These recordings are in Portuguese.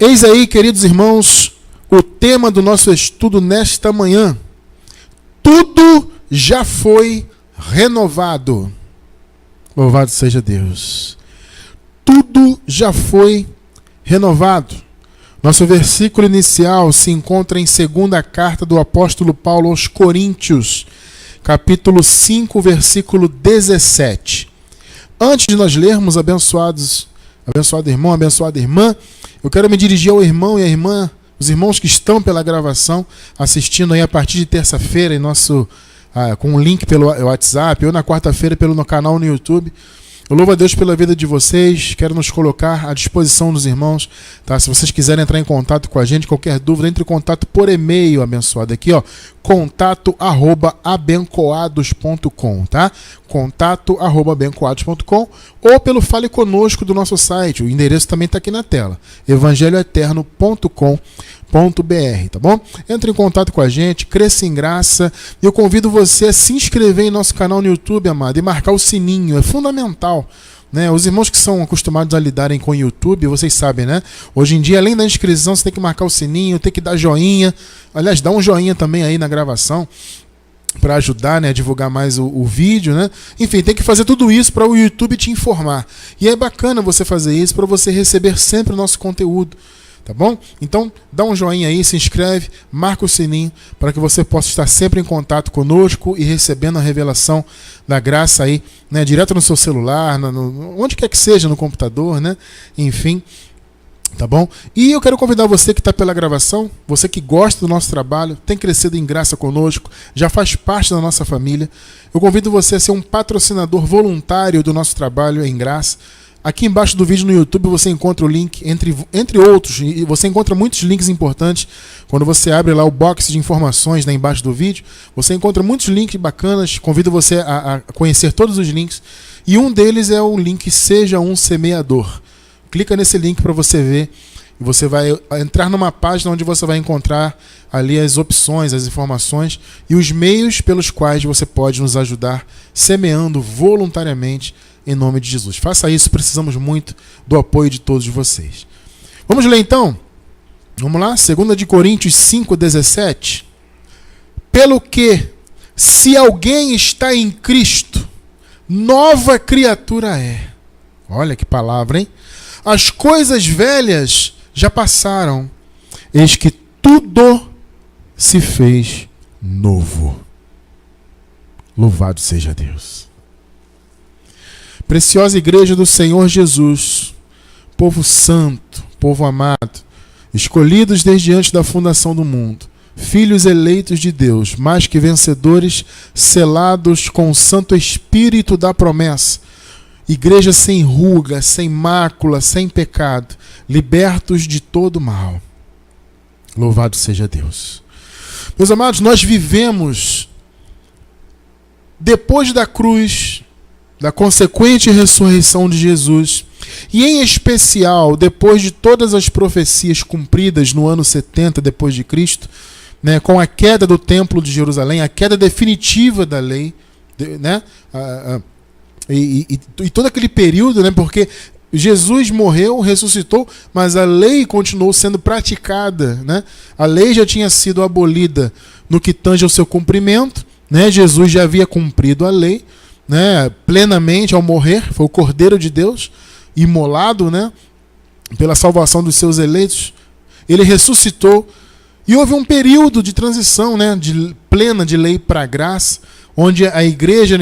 Eis aí, queridos irmãos, o tema do nosso estudo nesta manhã. Tudo já foi renovado. Louvado seja Deus. Tudo já foi renovado. Nosso versículo inicial se encontra em segunda carta do apóstolo Paulo aos Coríntios, capítulo 5, versículo 17. Antes de nós lermos, abençoado irmão, abençoada irmã, eu quero me dirigir ao irmão e à irmã, os irmãos que estão pela gravação, assistindo aí a partir de terça-feira, com um link pelo WhatsApp, ou na quarta-feira pelo canal no YouTube. Eu louvo a Deus pela vida de vocês, quero nos colocar à disposição dos irmãos, tá? Se vocês quiserem entrar em contato com a gente, qualquer dúvida, entre em contato por e-mail, abençoado, aqui, ó, contato@abencoados.com, tá? contato@abencoados.com, ou pelo Fale Conosco do nosso site, o endereço também está aqui na tela, evangelhoeterno.com.br, tá bom? Entre em contato com a gente, cresça em graça, e eu convido você a se inscrever em nosso canal no YouTube, amado, e marcar o sininho, é fundamental, né? Os irmãos que são acostumados a lidarem com o YouTube, vocês sabem, né? Hoje em dia, além da inscrição, você tem que marcar o sininho, tem que dar joinha, aliás, dá um joinha também aí na gravação, para ajudar, né, a divulgar mais o vídeo, né? Enfim, tem que fazer tudo isso para o YouTube te informar. E é bacana você fazer isso para você receber sempre o nosso conteúdo, tá bom? Então, dá um joinha aí, se inscreve, marca o sininho para que você possa estar sempre em contato conosco e recebendo a revelação da graça aí, né, direto no seu celular, onde quer que seja, no computador, né? Enfim, tá bom? E eu quero convidar você que está pela gravação, você que gosta do nosso trabalho, tem crescido em graça conosco, já faz parte da nossa família. Eu convido você a ser um patrocinador voluntário do nosso trabalho em graça. Aqui embaixo do vídeo no YouTube você encontra o link, entre outros, e você encontra muitos links importantes. Quando você abre lá o box de informações, né, embaixo do vídeo, você encontra muitos links bacanas. Convido você a conhecer todos os links. E um deles é o link Seja um Semeador. Clica nesse link para você ver. E você vai entrar numa página onde você vai encontrar ali as opções, as informações e os meios pelos quais você pode nos ajudar semeando voluntariamente em nome de Jesus. Faça isso, precisamos muito do apoio de todos vocês. Vamos ler então? Vamos lá? 2 de Coríntios 5:17. Pelo que, se alguém está em Cristo, nova criatura é. Olha que palavra, hein? As coisas velhas já passaram, eis que tudo se fez novo. Louvado seja Deus. Preciosa igreja do Senhor Jesus, povo santo, povo amado, escolhidos desde antes da fundação do mundo, filhos eleitos de Deus, mais que vencedores, selados com o Santo Espírito da promessa, igreja sem ruga, sem mácula, sem pecado, libertos de todo mal. Louvado seja Deus. Meus amados, nós vivemos depois da cruz, da consequente ressurreição de Jesus, e em especial depois de todas as profecias cumpridas no ano 70 depois de Cristo, né, com a queda do Templo de Jerusalém, a queda definitiva da lei, né, e todo aquele período, né, porque Jesus morreu, ressuscitou, mas a lei continuou sendo praticada, né? A lei já tinha sido abolida no que tange ao seu cumprimento, né? Jesus já havia cumprido a lei, né, plenamente ao morrer, foi o Cordeiro de Deus, imolado, né, pela salvação dos seus eleitos. Ele ressuscitou e houve um período de transição, né, plena de lei para graça, onde a igreja,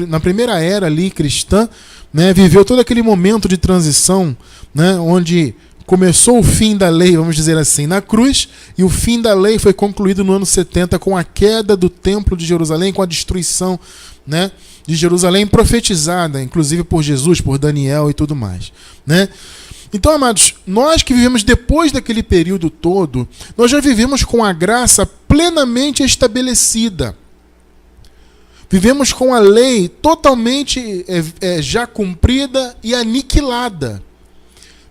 na primeira era ali cristã, né, viveu todo aquele momento de transição, né, onde começou o fim da lei, vamos dizer assim, na cruz, e o fim da lei foi concluído no ano 70 com a queda do Templo de Jerusalém, com a destruição, né, de Jerusalém, profetizada, inclusive por Jesus, por Daniel e tudo mais, né? Então, amados, nós que vivemos depois daquele período todo, nós já vivemos com a graça plenamente estabelecida. Vivemos com a lei totalmente já cumprida e aniquilada.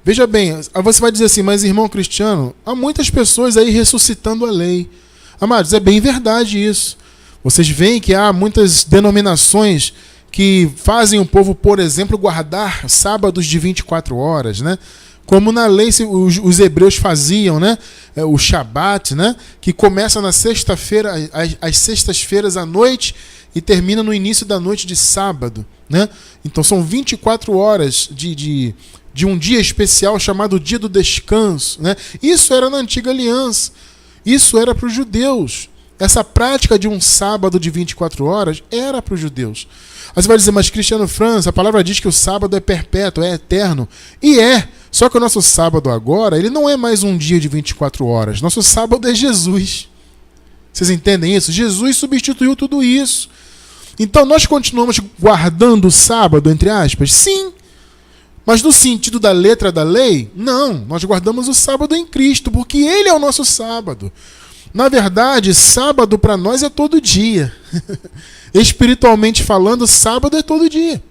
Veja bem, você vai dizer assim, mas irmão Cristiano, há muitas pessoas aí ressuscitando a lei. Amados, é bem verdade isso. Vocês veem que há muitas denominações que fazem o povo, por exemplo, guardar sábados de 24 horas, né? como na lei os hebreus faziam, né? O Shabat, né? Que começa na sexta-feira, às sextas-feiras à noite e termina no início da noite de sábado, né? Então são 24 horas de um dia especial chamado Dia do Descanso, né? Isso era na Antiga Aliança. Isso era para os judeus. Essa prática de um sábado de 24 horas era para os judeus. Aí você vai dizer, mas Cristiano França, a palavra diz que o sábado é perpétuo, é eterno. E é. Só que o nosso sábado agora, ele não é mais um dia de 24 horas. Nosso sábado é Jesus. Vocês entendem isso? Jesus substituiu tudo isso. Então nós continuamos guardando o sábado, entre aspas? Sim. Mas no sentido da letra da lei, não. Nós guardamos o sábado em Cristo, porque Ele é o nosso sábado. Na verdade, sábado para nós é todo dia. Espiritualmente falando, sábado é todo dia.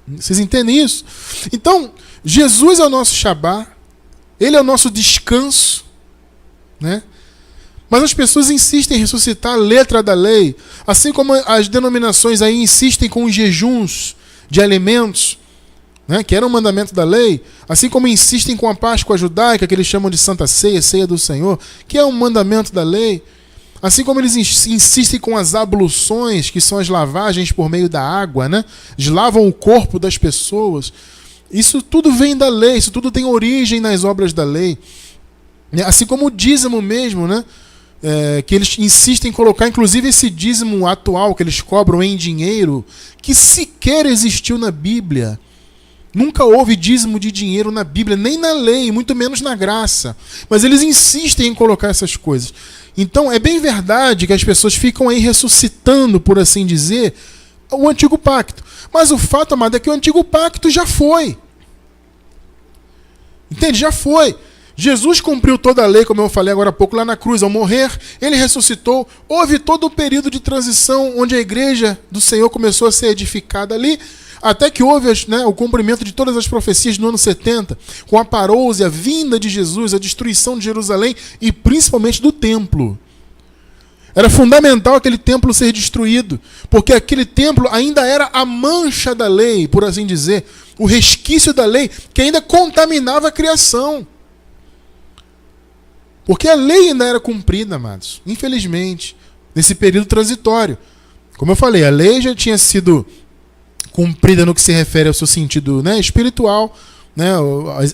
Vocês entendem isso? Então, Jesus é o nosso Shabá, Ele é o nosso descanso, né? Mas as pessoas insistem em ressuscitar a letra da lei, assim como as denominações aí insistem com os jejuns de alimentos, né, que era um mandamento da lei, assim como insistem com a Páscoa judaica, que eles chamam de Santa Ceia, Ceia do Senhor, que é um mandamento da lei, assim como eles insistem com as abluções, que são as lavagens por meio da água, né, eles lavam o corpo das pessoas. Isso tudo vem da lei, isso tudo tem origem nas obras da lei. Assim como o dízimo mesmo, né, que eles insistem em colocar, inclusive esse dízimo atual que eles cobram em dinheiro, que sequer existiu na Bíblia. Nunca houve dízimo de dinheiro na Bíblia, nem na lei, muito menos na graça. Mas eles insistem em colocar essas coisas. Então, é bem verdade que as pessoas ficam aí ressuscitando, por assim dizer, o antigo pacto. Mas o fato, amado, é que o antigo pacto já foi. Entende? Já foi. Jesus cumpriu toda a lei, como eu falei agora há pouco, lá na cruz. Ao morrer, ele ressuscitou. Houve todo um período de transição onde a igreja do Senhor começou a ser edificada ali, até que houve, né, o cumprimento de todas as profecias no ano 70, com a parousia, a vinda de Jesus, a destruição de Jerusalém e principalmente do templo. Era fundamental aquele templo ser destruído, porque aquele templo ainda era a mancha da lei, por assim dizer, o resquício da lei que ainda contaminava a criação. Porque a lei ainda era cumprida, amados, infelizmente, nesse período transitório. Como eu falei, a lei já tinha sido cumprida no que se refere ao seu sentido, né, espiritual, né,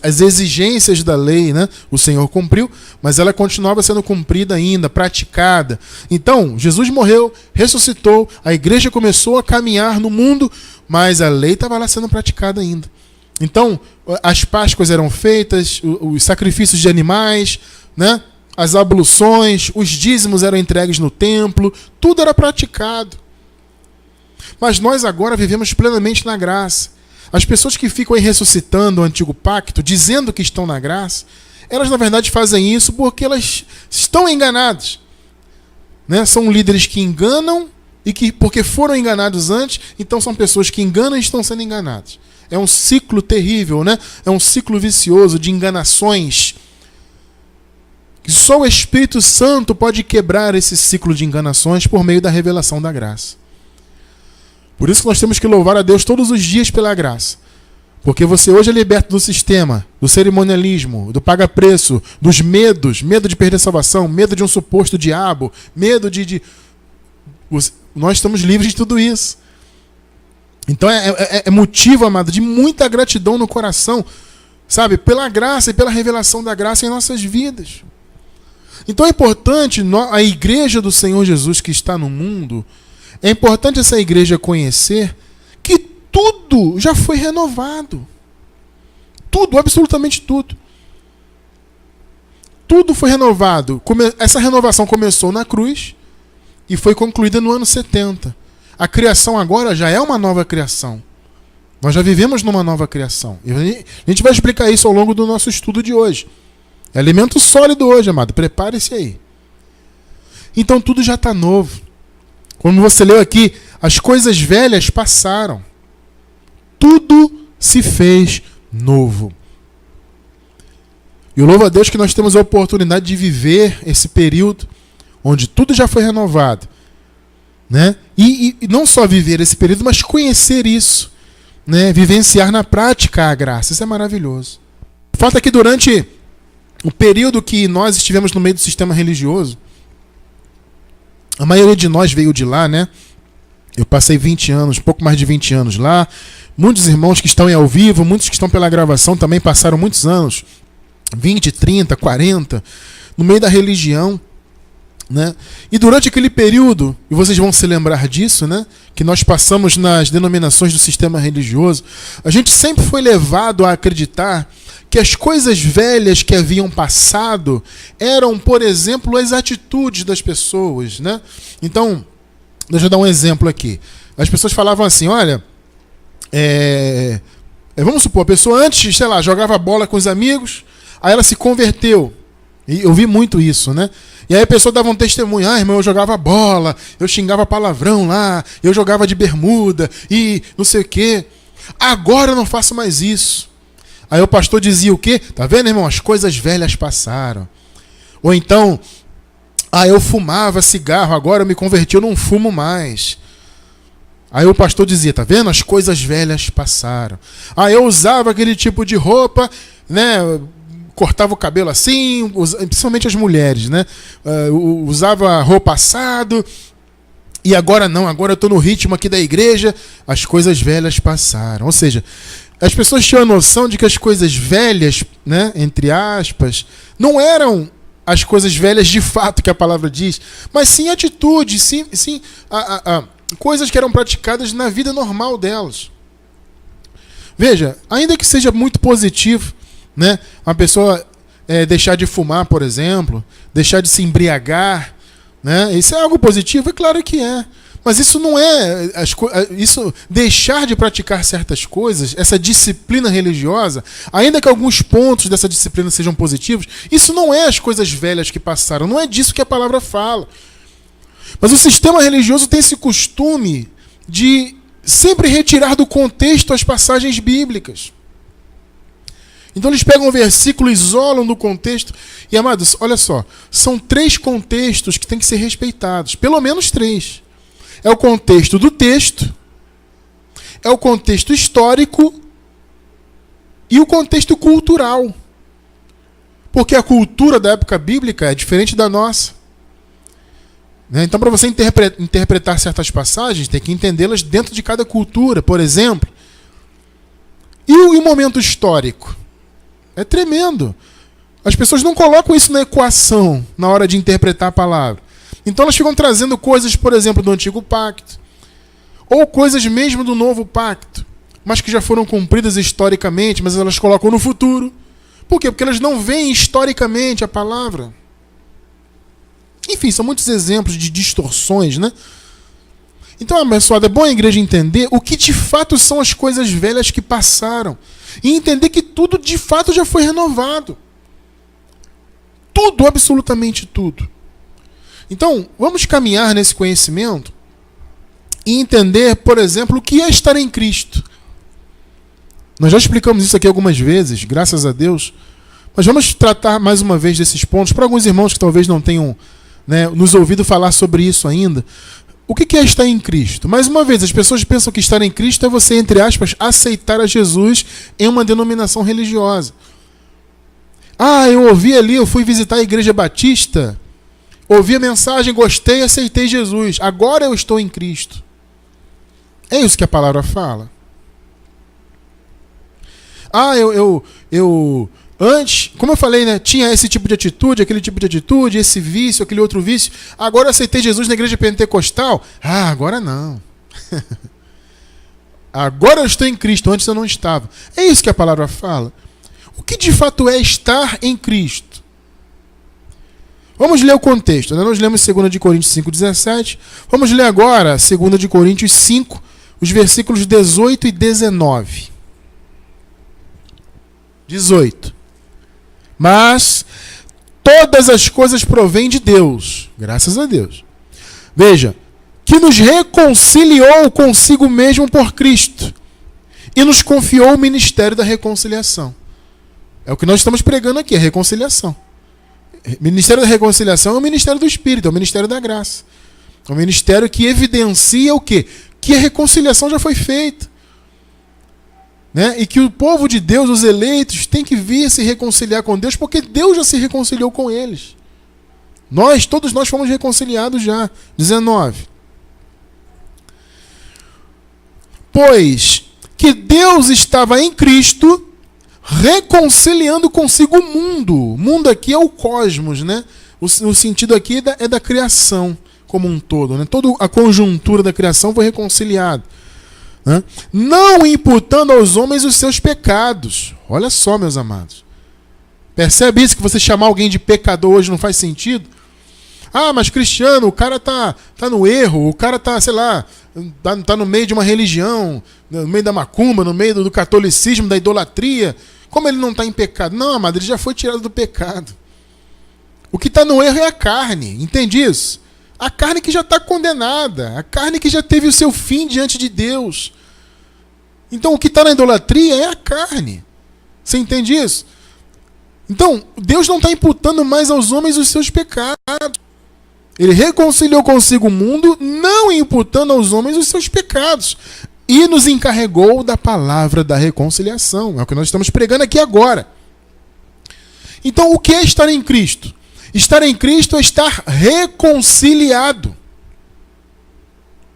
as exigências da lei, né, o Senhor cumpriu, mas ela continuava sendo cumprida ainda, praticada. Então, Jesus morreu, ressuscitou, a igreja começou a caminhar no mundo, mas a lei estava lá sendo praticada ainda. Então, as Páscoas eram feitas, os sacrifícios de animais, né, as abluções, os dízimos eram entregues no templo, tudo era praticado. Mas nós agora vivemos plenamente na graça. As pessoas que ficam aí ressuscitando o antigo pacto, dizendo que estão na graça, elas na verdade fazem isso porque elas estão enganadas. Né? São líderes que enganam e que, porque foram enganados antes, então são pessoas que enganam e estão sendo enganadas. É um ciclo terrível, né? É um ciclo vicioso de enganações. Que só o Espírito Santo pode quebrar esse ciclo de enganações por meio da revelação da graça. Por isso que nós temos que louvar a Deus todos os dias pela graça. Porque você hoje é liberto do sistema, do cerimonialismo, do paga-preço, dos medos, medo de perder a salvação, medo de um suposto diabo, medo de... Nós estamos livres de tudo isso. Então é motivo, amado, de muita gratidão no coração, sabe? Pela graça e pela revelação da graça em nossas vidas. Então é importante a igreja do Senhor Jesus que está no mundo... É importante essa igreja conhecer que tudo já foi renovado. Tudo, absolutamente tudo. Tudo foi renovado. Essa renovação começou na cruz e foi concluída no ano 70. A criação agora já é uma nova criação. Nós já vivemos numa nova criação. E a gente vai explicar isso ao longo do nosso estudo de hoje. É alimento sólido hoje, amado. Prepare-se aí. Então tudo já está novo. Como você leu aqui, as coisas velhas passaram. Tudo se fez novo. E eu louvo a Deus que nós temos a oportunidade de viver esse período onde tudo já foi renovado. Né? E não só viver esse período, mas conhecer isso. Né? Vivenciar na prática a graça. Isso é maravilhoso. fato é que durante o período que nós estivemos no meio do sistema religioso, a maioria de nós veio de lá, né? Eu passei 20 anos, pouco mais de 20 anos lá. Muitos irmãos que estão ao vivo, muitos que estão pela gravação também passaram muitos anos, 20, 30, 40, no meio da religião, né? E durante aquele período, e vocês vão se lembrar disso, né? Que nós passamos nas denominações do sistema religioso, a gente sempre foi levado a acreditar que as coisas velhas que haviam passado eram, por exemplo, as atitudes das pessoas, né? Então, deixa eu dar um exemplo aqui. As pessoas falavam assim, olha, vamos supor, a pessoa antes, sei lá, jogava bola com os amigos, aí ela se converteu. E eu vi muito isso, né? E aí a pessoa dava um testemunho, irmão, eu jogava bola, eu xingava palavrão lá, eu jogava de bermuda e não sei o quê. Agora eu não faço mais isso. Aí o pastor dizia o quê? Tá vendo, irmão? As coisas velhas passaram. Ou então, eu fumava cigarro, agora eu me converti, eu não fumo mais. Aí o pastor dizia, tá vendo? As coisas velhas passaram. Eu usava aquele tipo de roupa, né? Cortava o cabelo assim, principalmente as mulheres, né? Usava roupa assado. E agora não, agora eu estou no ritmo aqui da igreja, as coisas velhas passaram. Ou seja, as pessoas tinham a noção de que as coisas velhas, né, entre aspas, não eram as coisas velhas de fato que a palavra diz, mas sim atitudes, sim coisas que eram praticadas na vida normal delas. Veja, ainda que seja muito positivo, né, uma pessoa deixar de fumar, por exemplo, deixar de se embriagar, né, isso é algo positivo? É claro que é. Mas isso não é, isso deixar de praticar certas coisas, essa disciplina religiosa, ainda que alguns pontos dessa disciplina sejam positivos, isso não é as coisas velhas que passaram, não é disso que a palavra fala. Mas o sistema religioso tem esse costume de sempre retirar do contexto as passagens bíblicas. Então eles pegam um versículo, isolam do contexto, e amados, olha só, são 3 contextos que têm que ser respeitados, pelo menos 3. É o contexto do texto, é o contexto histórico e o contexto cultural. Porque a cultura da época bíblica é diferente da nossa. Então, para você interpretar certas passagens, tem que entendê-las dentro de cada cultura, por exemplo. E o momento histórico? É tremendo. As pessoas não colocam isso na equação na hora de interpretar a palavra. Então elas ficam trazendo coisas, por exemplo, do Antigo Pacto, ou coisas mesmo do Novo Pacto, mas que já foram cumpridas historicamente, mas elas colocam no futuro. Por quê? Porque elas não veem historicamente a palavra. Enfim, são muitos exemplos de distorções, né? Então, abençoado, é bom a igreja entender o que de fato são as coisas velhas que passaram. E entender que tudo de fato já foi renovado. Tudo, absolutamente tudo. Então, vamos caminhar nesse conhecimento e entender, por exemplo, o que é estar em Cristo. Nós já explicamos isso aqui algumas vezes, graças a Deus. Mas vamos tratar mais uma vez desses pontos, para alguns irmãos que talvez não tenham, né, nos ouvido falar sobre isso ainda. O que é estar em Cristo? Mais uma vez, as pessoas pensam que estar em Cristo é você, entre aspas, aceitar a Jesus em uma denominação religiosa. Eu ouvi ali, eu fui visitar a Igreja Batista, ouvi a mensagem, gostei, aceitei Jesus. Agora eu estou em Cristo. É isso que a palavra fala. Antes, como eu falei, né, tinha esse tipo de atitude, aquele tipo de atitude, esse vício, aquele outro vício. Agora eu aceitei Jesus na igreja pentecostal. Agora não. Agora eu estou em Cristo, antes eu não estava. É isso que a palavra fala. O que de fato é estar em Cristo? Vamos ler o contexto. Nós lemos 2 Coríntios 5,17. Vamos ler agora 2 Coríntios 5, os versículos 18 e 19. 18. Mas todas as coisas provêm de Deus, graças a Deus. Veja, que nos reconciliou consigo mesmo por Cristo e nos confiou o ministério da reconciliação. É o que nós estamos pregando aqui, a reconciliação. O ministério da reconciliação é o ministério do Espírito, é o ministério da graça. É um ministério que evidencia o quê? Que a reconciliação já foi feita. né? E que o povo de Deus, os eleitos, tem que vir se reconciliar com Deus, porque Deus já se reconciliou com eles. Todos nós fomos reconciliados já. 19. Pois que Deus estava em Cristo reconciliando consigo o mundo. O mundo aqui é o cosmos, né? O sentido aqui é da criação como um todo, né? Toda a conjuntura da criação foi reconciliada, né? Não imputando aos homens os seus pecados. Olha só, meus amados. Percebe isso, que você chamar alguém de pecador hoje não faz sentido? Ah, mas Cristiano, o cara tá no erro, o cara tá, sei lá, tá no meio de uma religião, no meio da macumba, no meio do catolicismo, da idolatria. Como ele não está em pecado? Não, amado, ele já foi tirado do pecado. O que está no erro é a carne, entende isso? A carne que já está condenada, a carne que já teve o seu fim diante de Deus. Então o que está na idolatria é a carne. Você entende isso? Então, Deus não está imputando mais aos homens os seus pecados. Ele reconciliou consigo o mundo, não imputando aos homens os seus pecados. E nos encarregou da palavra da reconciliação. É o que nós estamos pregando aqui agora. Então, o que é estar em Cristo? Estar em Cristo é estar reconciliado.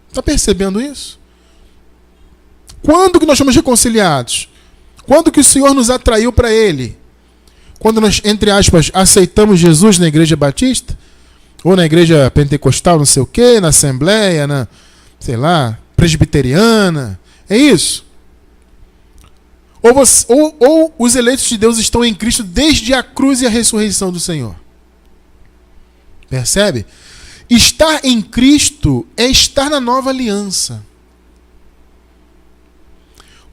Está percebendo isso? Quando que nós somos reconciliados? Quando que o Senhor nos atraiu para Ele? Quando nós, entre aspas, aceitamos Jesus na igreja batista? Ou na igreja pentecostal, não sei o quê, na assembleia, na, sei lá, presbiteriana. É isso? Ou os eleitos de Deus estão em Cristo desde a cruz e a ressurreição do Senhor. Percebe? Estar em Cristo é estar na nova aliança.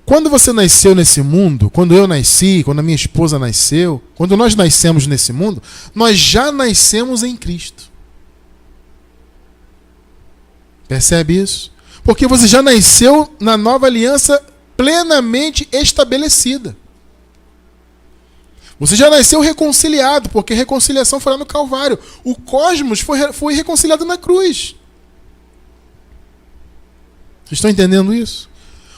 Quando você nasceu nesse mundo, quando eu nasci, quando a minha esposa nasceu, quando nós nascemos nesse mundo, nós já nascemos em Cristo. Percebe isso? Porque você já nasceu na nova aliança plenamente estabelecida. Você já nasceu reconciliado, porque reconciliação foi lá no Calvário. O cosmos foi reconciliado na cruz. Vocês estão entendendo isso?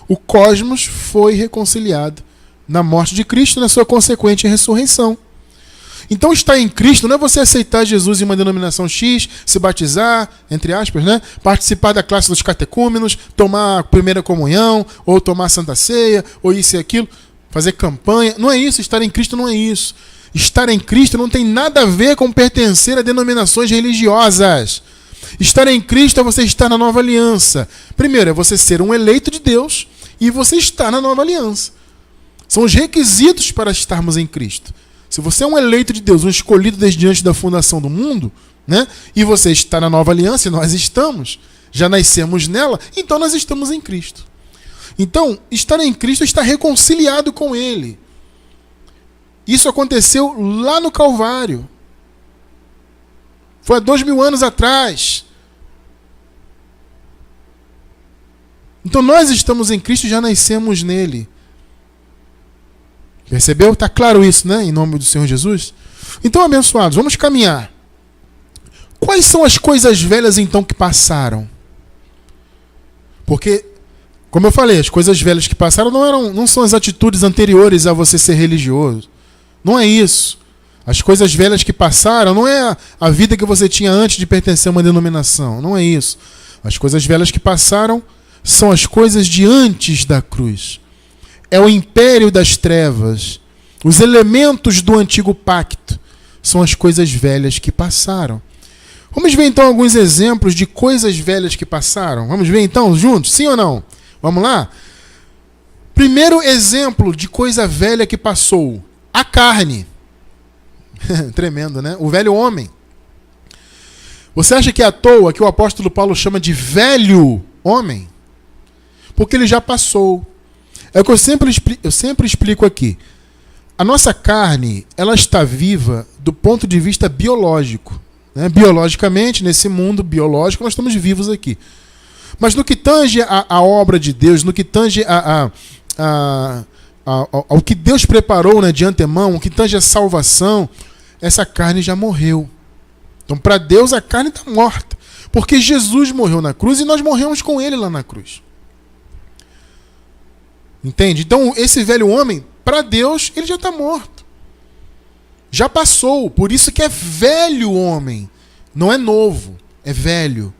O cosmos foi reconciliado na morte de Cristo e na sua consequente ressurreição. Então estar em Cristo não é você aceitar Jesus em uma denominação X, se batizar, entre aspas, né? Participar da classe dos catecúmenos, tomar a primeira comunhão, ou tomar a Santa Ceia, ou isso e aquilo, fazer campanha. Não é isso, estar em Cristo não é isso. Estar em Cristo não tem nada a ver com pertencer a denominações religiosas. Estar em Cristo é você estar na nova aliança. Primeiro, é você ser um eleito de Deus e você estar na nova aliança. São os requisitos para estarmos em Cristo. Se você é um eleito de Deus, um escolhido desde antes da fundação do mundo, né? E você está na nova aliança, e nós estamos, já nascemos nela, então nós estamos em Cristo. Então, estar em Cristo é estar reconciliado com Ele. Isso aconteceu lá no Calvário. Foi há 2000 anos atrás. Então nós estamos em Cristo e já nascemos nele. Percebeu? Está claro isso, né? Em nome do Senhor Jesus. Então, abençoados, vamos caminhar. Quais são as coisas velhas, então, que passaram? Porque, como eu falei, as coisas velhas que passaram não são as atitudes anteriores a você ser religioso. Não é isso. As coisas velhas que passaram não é a vida que você tinha antes de pertencer a uma denominação. Não é isso. As coisas velhas que passaram são as coisas de antes da cruz. É o império das trevas. Os elementos do antigo pacto são as coisas velhas que passaram. Vamos ver então alguns exemplos de coisas velhas que passaram? Vamos ver então juntos? Sim ou não? Vamos lá? Primeiro exemplo de coisa velha que passou. A carne. Tremendo, né? O velho homem. Você acha que é à toa que o apóstolo Paulo chama de velho homem? Porque ele já passou. É o que eu sempre explico aqui. A nossa carne, ela está viva do ponto de vista biológico. Né? Biologicamente, nesse mundo biológico, nós estamos vivos aqui. Mas no que tange a obra de Deus, no que tange ao que Deus preparou, né, de antemão, o que tange a salvação, essa carne já morreu. Então, para Deus, a carne está morta. Porque Jesus morreu na cruz e nós morremos com Ele lá na cruz. Entende? Então, esse velho homem, para Deus, ele já está morto. Já passou. Por isso que é velho homem. Não é novo, é velho.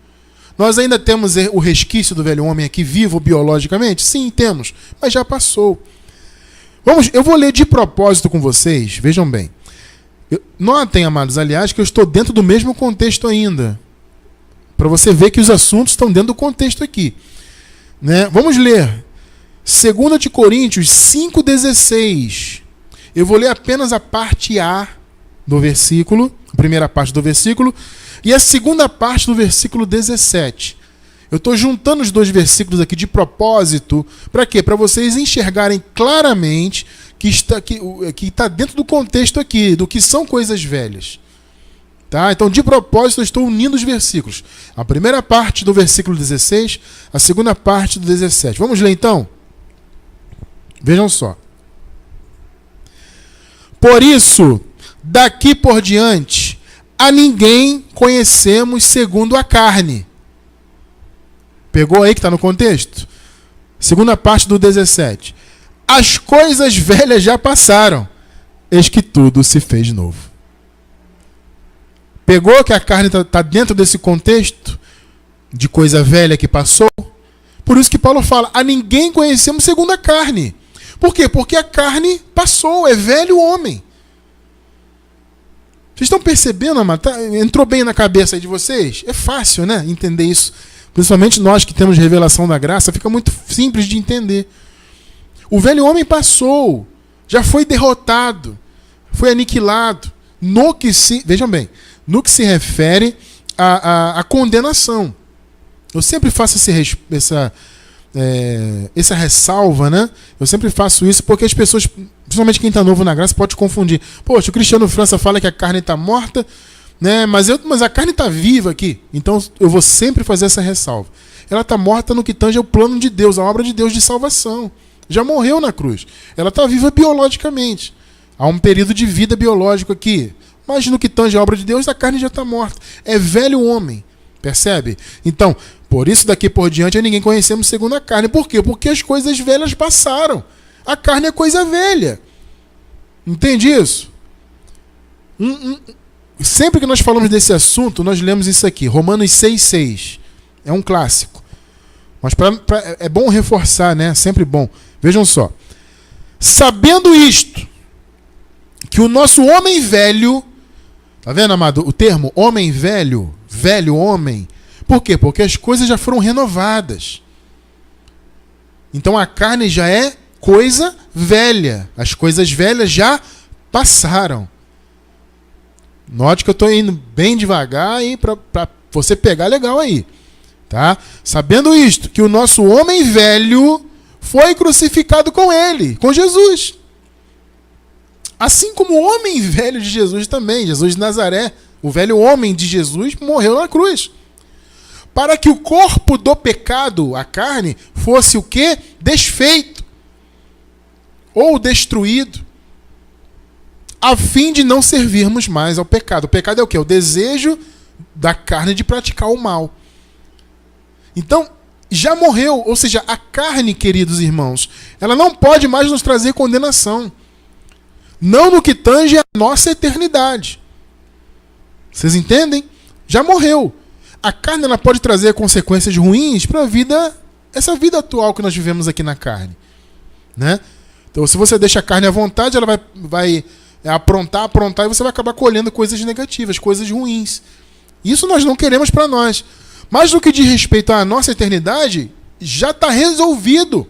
Nós ainda temos o resquício do velho homem aqui vivo biologicamente? Sim, temos. Mas já passou. Eu vou ler de propósito com vocês. Vejam bem. Notem, amados, aliás, que eu estou dentro do mesmo contexto ainda. Para você ver que os assuntos estão dentro do contexto aqui. Né? Vamos ler. 2 de Coríntios 5,16. Eu vou ler apenas a parte A do versículo, a primeira parte do versículo, e a segunda parte do versículo 17. Eu estou juntando os dois versículos aqui de propósito. Para quê? Para vocês enxergarem claramente que está dentro do contexto aqui, do que são coisas velhas. Tá? Então, de propósito, eu estou unindo os versículos. A primeira parte do versículo 16, a segunda parte do 17. Vamos ler então? Vejam só. Por isso, daqui por diante, a ninguém conhecemos segundo a carne. Pegou aí que está no contexto? Segunda parte do 17. As coisas velhas já passaram, eis que tudo se fez novo. Pegou que a carne está dentro desse contexto de coisa velha que passou? Por isso que Paulo fala, a ninguém conhecemos segundo a carne. Por quê? Porque a carne passou, é velho homem. Vocês estão percebendo, amado? Entrou bem na cabeça aí de vocês? É fácil, né? Entender isso. Principalmente nós que temos revelação da graça, fica muito simples de entender. O velho homem passou, já foi derrotado, foi aniquilado. Vejam bem, no que se refere à condenação. Eu sempre faço essa ressalva, né? Eu sempre faço isso porque as pessoas, principalmente quem está novo na graça, pode confundir. Poxa, o Cristiano França fala que a carne está morta, né? Mas a carne está viva aqui. Então eu vou sempre fazer essa ressalva. Ela está morta no que tange ao plano de Deus, a obra de Deus de salvação. Já morreu na cruz. Ela está viva biologicamente. Há um período de vida biológico aqui. Mas no que tange a obra de Deus, a carne já está morta. É velho homem. Percebe? Então, por isso daqui por diante, ninguém conhecemos segundo a carne. Por quê? Porque as coisas velhas passaram. A carne é coisa velha. Entende isso? Sempre que nós falamos desse assunto, nós lemos isso aqui. Romanos 6,6. É um clássico. Mas é bom reforçar, né? Sempre bom. Vejam só. Sabendo isto, que o nosso homem velho... Tá vendo, amado? O termo homem velho, velho homem. Por quê? Porque as coisas já foram renovadas. Então a carne já é coisa velha. As coisas velhas já passaram. Note que eu estou indo bem devagar aí para você pegar legal aí. Tá? Sabendo isto, que o nosso homem velho foi crucificado com ele, com Jesus. Assim como o homem velho de Jesus também, Jesus de Nazaré, o velho homem de Jesus, morreu na cruz. Para que o corpo do pecado, a carne, fosse o quê? Desfeito. Ou destruído. A fim de não servirmos mais ao pecado. O pecado é o quê? O desejo da carne de praticar o mal. Então, já morreu. Ou seja, a carne, queridos irmãos, ela não pode mais nos trazer condenação. Não no que tange a nossa eternidade. Vocês entendem? Já morreu. A carne ela pode trazer consequências ruins para a vida, essa vida atual que nós vivemos aqui na carne. Né? Então, se você deixa a carne à vontade, ela vai aprontar, e você vai acabar colhendo coisas negativas, coisas ruins. Isso nós não queremos para nós. Mas no que diz respeito à nossa eternidade, já está resolvido.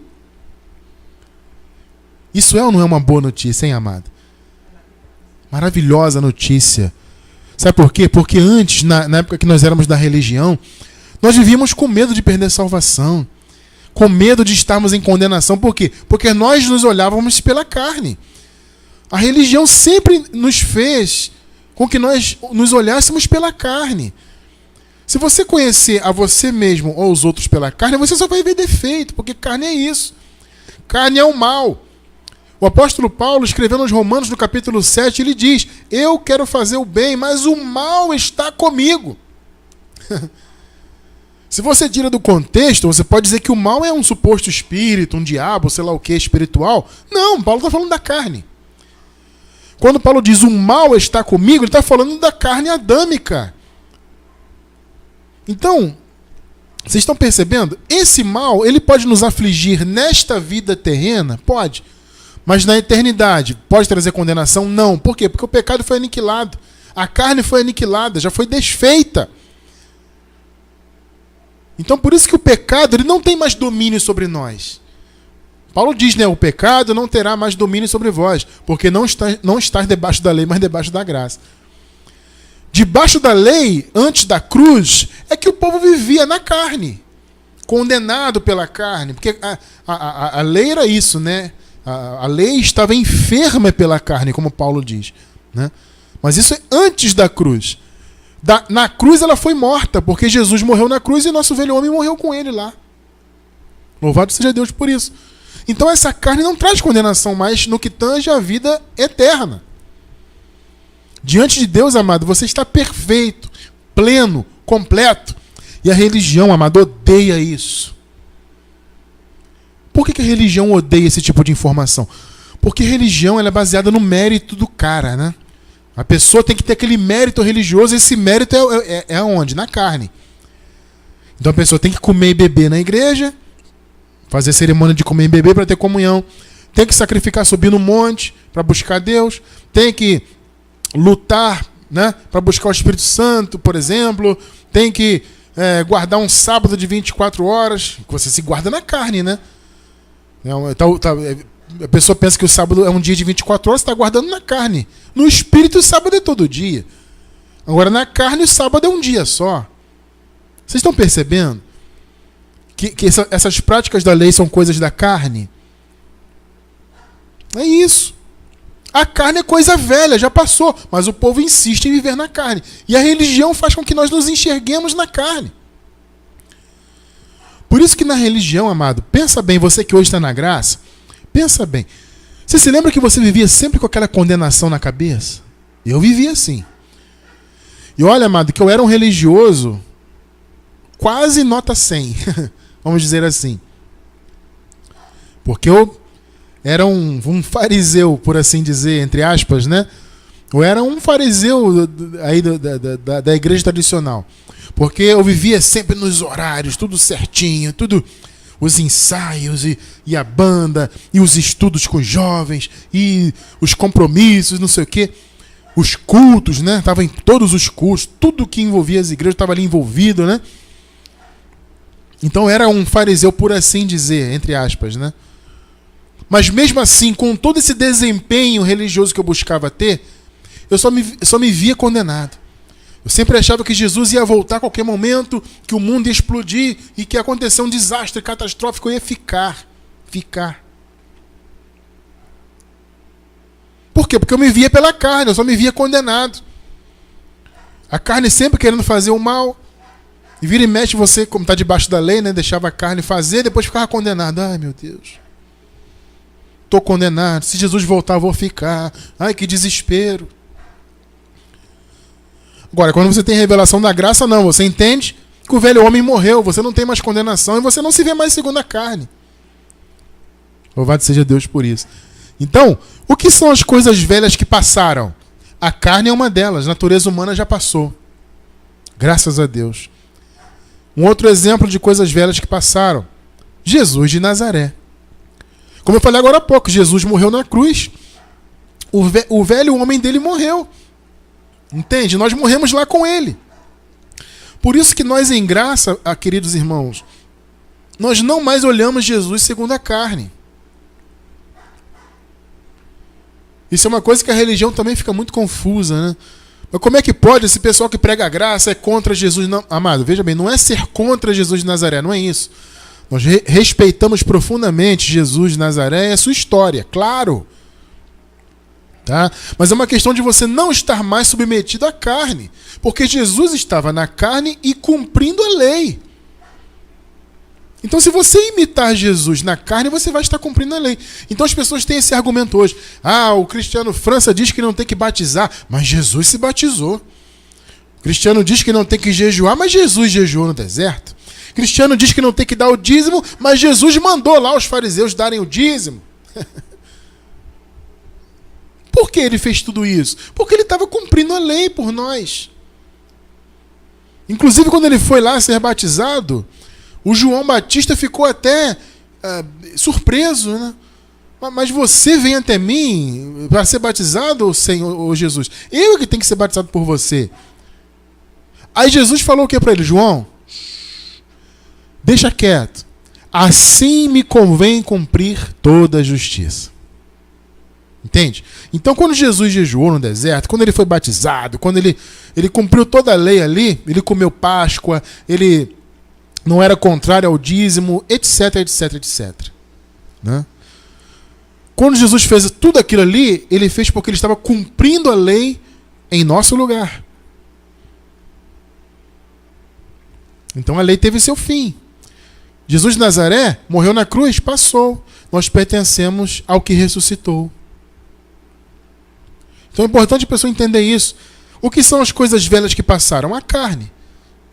Isso é ou não é uma boa notícia, hein, amado? Maravilhosa notícia. Sabe por quê? Porque antes, na época que nós éramos da religião, nós vivíamos com medo de perder salvação, com medo de estarmos em condenação. Por quê? Porque nós nos olhávamos pela carne. A religião sempre nos fez com que nós nos olhássemos pela carne. Se você conhecer a você mesmo ou os outros pela carne, você só vai ver defeito, porque carne é isso. Carne é o mal. O apóstolo Paulo, escrevendo aos Romanos, no capítulo 7, ele diz: eu quero fazer o bem, mas o mal está comigo. Se você tira do contexto, você pode dizer que o mal é um suposto espírito, um diabo, sei lá o que, espiritual. Não, Paulo está falando da carne. Quando Paulo diz o mal está comigo, ele está falando da carne adâmica. Então, vocês estão percebendo? Esse mal, ele pode nos afligir nesta vida terrena? Pode. Mas na eternidade, pode trazer condenação? Não. Por quê? Porque o pecado foi aniquilado. A carne foi aniquilada, já foi desfeita. Então, por isso que o pecado ele não tem mais domínio sobre nós. Paulo diz, né? O pecado não terá mais domínio sobre vós, porque não estás debaixo da lei, mas debaixo da graça. Debaixo da lei, antes da cruz, é que o povo vivia na carne, condenado pela carne, porque a lei era isso, né? A lei estava enferma pela carne, como Paulo diz, né? Mas isso é antes da cruz. Na cruz ela foi morta, porque Jesus morreu na cruz e nosso velho homem morreu com ele lá. Louvado seja Deus por isso. Então essa carne não traz condenação mais no que tange a vida eterna. Diante de Deus, amado, você está perfeito, pleno, completo. E a religião, amado, odeia isso. Por que a religião odeia esse tipo de informação? Porque religião ela é baseada no mérito do cara, né? A pessoa tem que ter aquele mérito religioso, e esse mérito é onde? Na carne. Então a pessoa tem que comer e beber na igreja, fazer cerimônia de comer e beber para ter comunhão, tem que sacrificar, subir no monte para buscar Deus, tem que lutar, né, para buscar o Espírito Santo, por exemplo, tem que guardar um sábado de 24 horas, que você se guarda na carne, né? A pessoa pensa que o sábado é um dia de 24 horas, você está guardando na carne. No espírito, o sábado é todo dia. Agora, na carne, o sábado é um dia só. Vocês estão percebendo que essas práticas da lei são coisas da carne? É isso. A carne é coisa velha, já passou. Mas o povo insiste em viver na carne. E a religião faz com que nós nos enxerguemos na carne. Por isso que na religião, amado, pensa bem, você que hoje está na graça, pensa bem. Você se lembra que você vivia sempre com aquela condenação na cabeça? Eu vivia assim. E olha, amado, que eu era um religioso quase nota 100, vamos dizer assim. Porque eu era um fariseu, por assim dizer, entre aspas, né? Eu era um fariseu aí da igreja tradicional. Porque eu vivia sempre nos horários, tudo certinho, tudo... Os ensaios e a banda, e os estudos com os jovens, e os compromissos, não sei o quê. Os cultos, né? Estava em todos os cultos, tudo que envolvia as igrejas estava ali envolvido, né? Então era um fariseu, por assim dizer, entre aspas, né? Mas mesmo assim, com todo esse desempenho religioso que eu buscava ter, eu só me via condenado. Eu sempre achava que Jesus ia voltar a qualquer momento, que o mundo ia explodir e que ia acontecer um desastre catastrófico, eu ia ficar. Por quê? Porque eu me via pela carne, eu só me via condenado. A carne sempre querendo fazer o mal. E vira e mexe você, como está debaixo da lei, né? Deixava a carne fazer, depois ficava condenado. Ai, meu Deus. Estou condenado. Se Jesus voltar, eu vou ficar. Ai, que desespero. Agora, quando você tem revelação da graça, não. Você entende que o velho homem morreu, você não tem mais condenação e você não se vê mais segundo a carne. Louvado seja Deus por isso. Então, o que são as coisas velhas que passaram? A carne é uma delas, a natureza humana já passou. Graças a Deus. Um outro exemplo de coisas velhas que passaram. Jesus de Nazaré. Como eu falei agora há pouco, Jesus morreu na cruz. O velho homem dele morreu. Entende? Nós morremos lá com ele. Por isso que nós em graça, queridos irmãos, nós não mais olhamos Jesus segundo a carne. Isso é uma coisa que a religião também fica muito confusa, né? Mas como é que pode esse pessoal que prega a graça é contra Jesus? Não, amado, veja bem, não é ser contra Jesus de Nazaré, não é isso. Nós respeitamos profundamente Jesus de Nazaré e a sua história, claro. Tá? Mas é uma questão de você não estar mais submetido à carne. Porque Jesus estava na carne e cumprindo a lei. Então, se você imitar Jesus na carne, você vai estar cumprindo a lei. Então, as pessoas têm esse argumento hoje. O Cristiano França diz que não tem que batizar, mas Jesus se batizou. O Cristiano diz que não tem que jejuar, mas Jesus jejuou no deserto. Cristiano diz que não tem que dar o dízimo, mas Jesus mandou lá os fariseus darem o dízimo. Por que ele fez tudo isso? Porque ele estava cumprindo a lei por nós. Inclusive, quando ele foi lá ser batizado, o João Batista ficou até surpreso, né? Mas você vem até mim para ser batizado, Senhor Jesus? Eu que tenho que ser batizado por você. Aí Jesus falou o que para ele? João, deixa quieto. Assim me convém cumprir toda a justiça. Entende? Então, quando Jesus jejuou no deserto, quando ele foi batizado, quando ele cumpriu toda a lei ali, ele comeu Páscoa, ele não era contrário ao dízimo, etc, etc, etc. Né? Quando Jesus fez tudo aquilo ali, ele fez porque ele estava cumprindo a lei em nosso lugar. Então a lei teve seu fim. Jesus de Nazaré morreu na cruz, passou. Nós pertencemos ao que ressuscitou. Então é importante a pessoa entender isso. O que são as coisas velhas que passaram? A carne.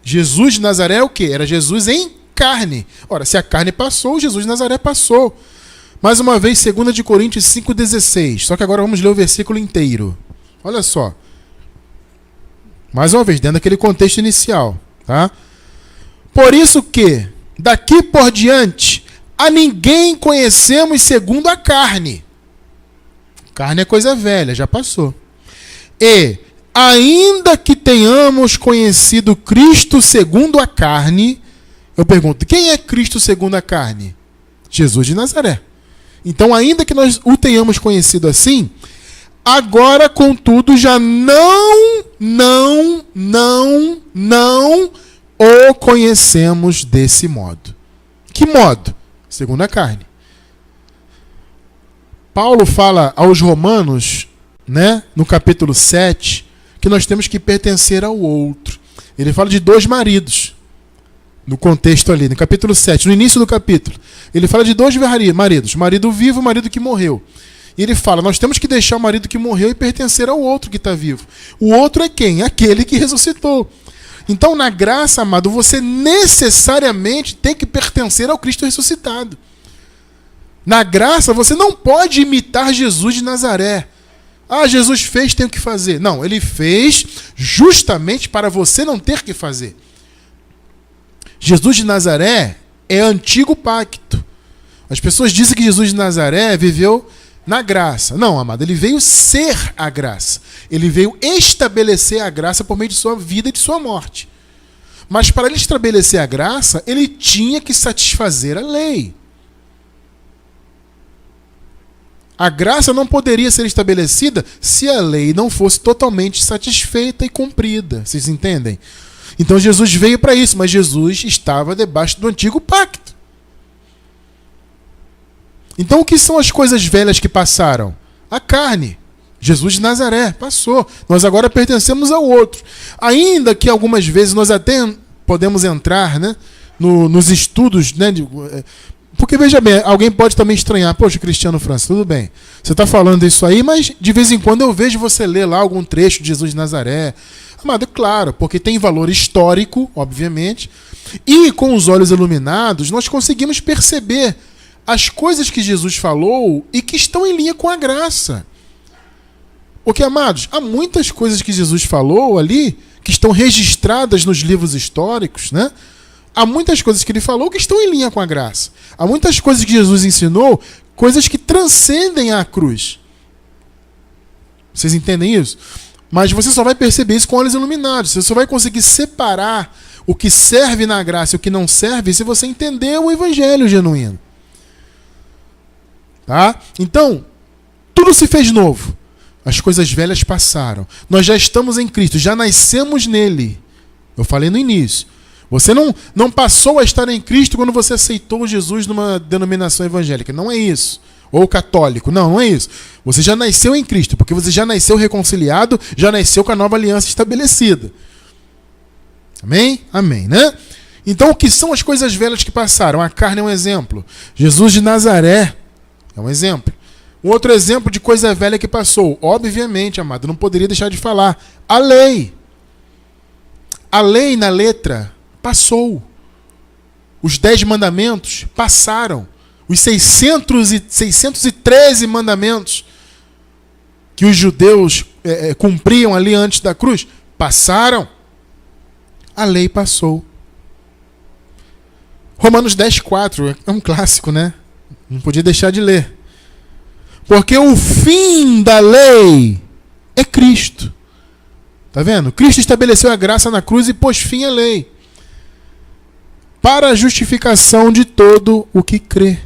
Jesus de Nazaré é o quê? Era Jesus em carne. Ora, se a carne passou, Jesus de Nazaré passou. Mais uma vez, 2 Coríntios 5,16. Só que agora vamos ler o versículo inteiro. Olha só. Mais uma vez, dentro daquele contexto inicial. Tá? Por isso que, daqui por diante, a ninguém conhecemos segundo a carne. Carne é coisa velha, já passou. E, ainda que tenhamos conhecido Cristo segundo a carne, eu pergunto, quem é Cristo segundo a carne? Jesus de Nazaré. Então, ainda que nós o tenhamos conhecido assim, agora, contudo, já não o conhecemos desse modo. Que modo? Segundo a carne. Paulo fala aos Romanos, né, no capítulo 7, que nós temos que pertencer ao outro. Ele fala de 2 maridos, no contexto ali, no capítulo 7, no início do capítulo. Ele fala de 2 maridos, marido vivo e marido que morreu. E ele fala, nós temos que deixar o marido que morreu e pertencer ao outro que está vivo. O outro é quem? Aquele que ressuscitou. Então, na graça, amado, você necessariamente tem que pertencer ao Cristo ressuscitado. Na graça, você não pode imitar Jesus de Nazaré. Ah, Jesus fez, tenho que fazer. Não, ele fez justamente para você não ter que fazer. Jesus de Nazaré é antigo pacto. As pessoas dizem que Jesus de Nazaré viveu na graça. Não, amado, ele veio ser a graça. Ele veio estabelecer a graça por meio de sua vida e de sua morte. Mas para ele estabelecer a graça, ele tinha que satisfazer a lei. A graça não poderia ser estabelecida se a lei não fosse totalmente satisfeita e cumprida. Vocês entendem? Então Jesus veio para isso, mas Jesus estava debaixo do antigo pacto. Então o que são as coisas velhas que passaram? A carne. Jesus de Nazaré passou. Nós agora pertencemos ao outro. Ainda que algumas vezes nós até podemos entrar, né, nos estudos, né, porque, veja bem, alguém pode também estranhar. Poxa, Cristiano França, tudo bem. Você está falando isso aí, mas de vez em quando eu vejo você ler lá algum trecho de Jesus de Nazaré. Amado, claro, porque tem valor histórico, obviamente. E com os olhos iluminados, nós conseguimos perceber as coisas que Jesus falou e que estão em linha com a graça. Porque, amados, há muitas coisas que Jesus falou ali, que estão registradas nos livros históricos, né? Há muitas coisas que ele falou que estão em linha com a graça. Há muitas coisas que Jesus ensinou, coisas que transcendem a cruz. Vocês entendem isso? Mas você só vai perceber isso com olhos iluminados. Você só vai conseguir separar o que serve na graça e o que não serve se você entender o evangelho genuíno. Tá? Então, tudo se fez novo. As coisas velhas passaram. Nós já estamos em Cristo, já nascemos nele. Eu falei no início. Você não passou a estar em Cristo quando você aceitou Jesus numa denominação evangélica. Não é isso. Ou católico. Não é isso. Você já nasceu em Cristo, porque você já nasceu reconciliado, já nasceu com a nova aliança estabelecida. Amém? Amém, né? Então, o que são as coisas velhas que passaram? A carne é um exemplo. Jesus de Nazaré é um exemplo. Um outro exemplo de coisa velha que passou. Obviamente, amado, não poderia deixar de falar. A lei. A lei na letra passou. Os 10 mandamentos passaram. Os 613 mandamentos que os judeus cumpriam ali antes da cruz, passaram. A lei passou. Romanos 10:4 é um clássico, né? Não podia deixar de ler. Porque o fim da lei é Cristo. Tá vendo? Cristo estabeleceu a graça na cruz e pôs fim à lei, para a justificação de todo o que crê.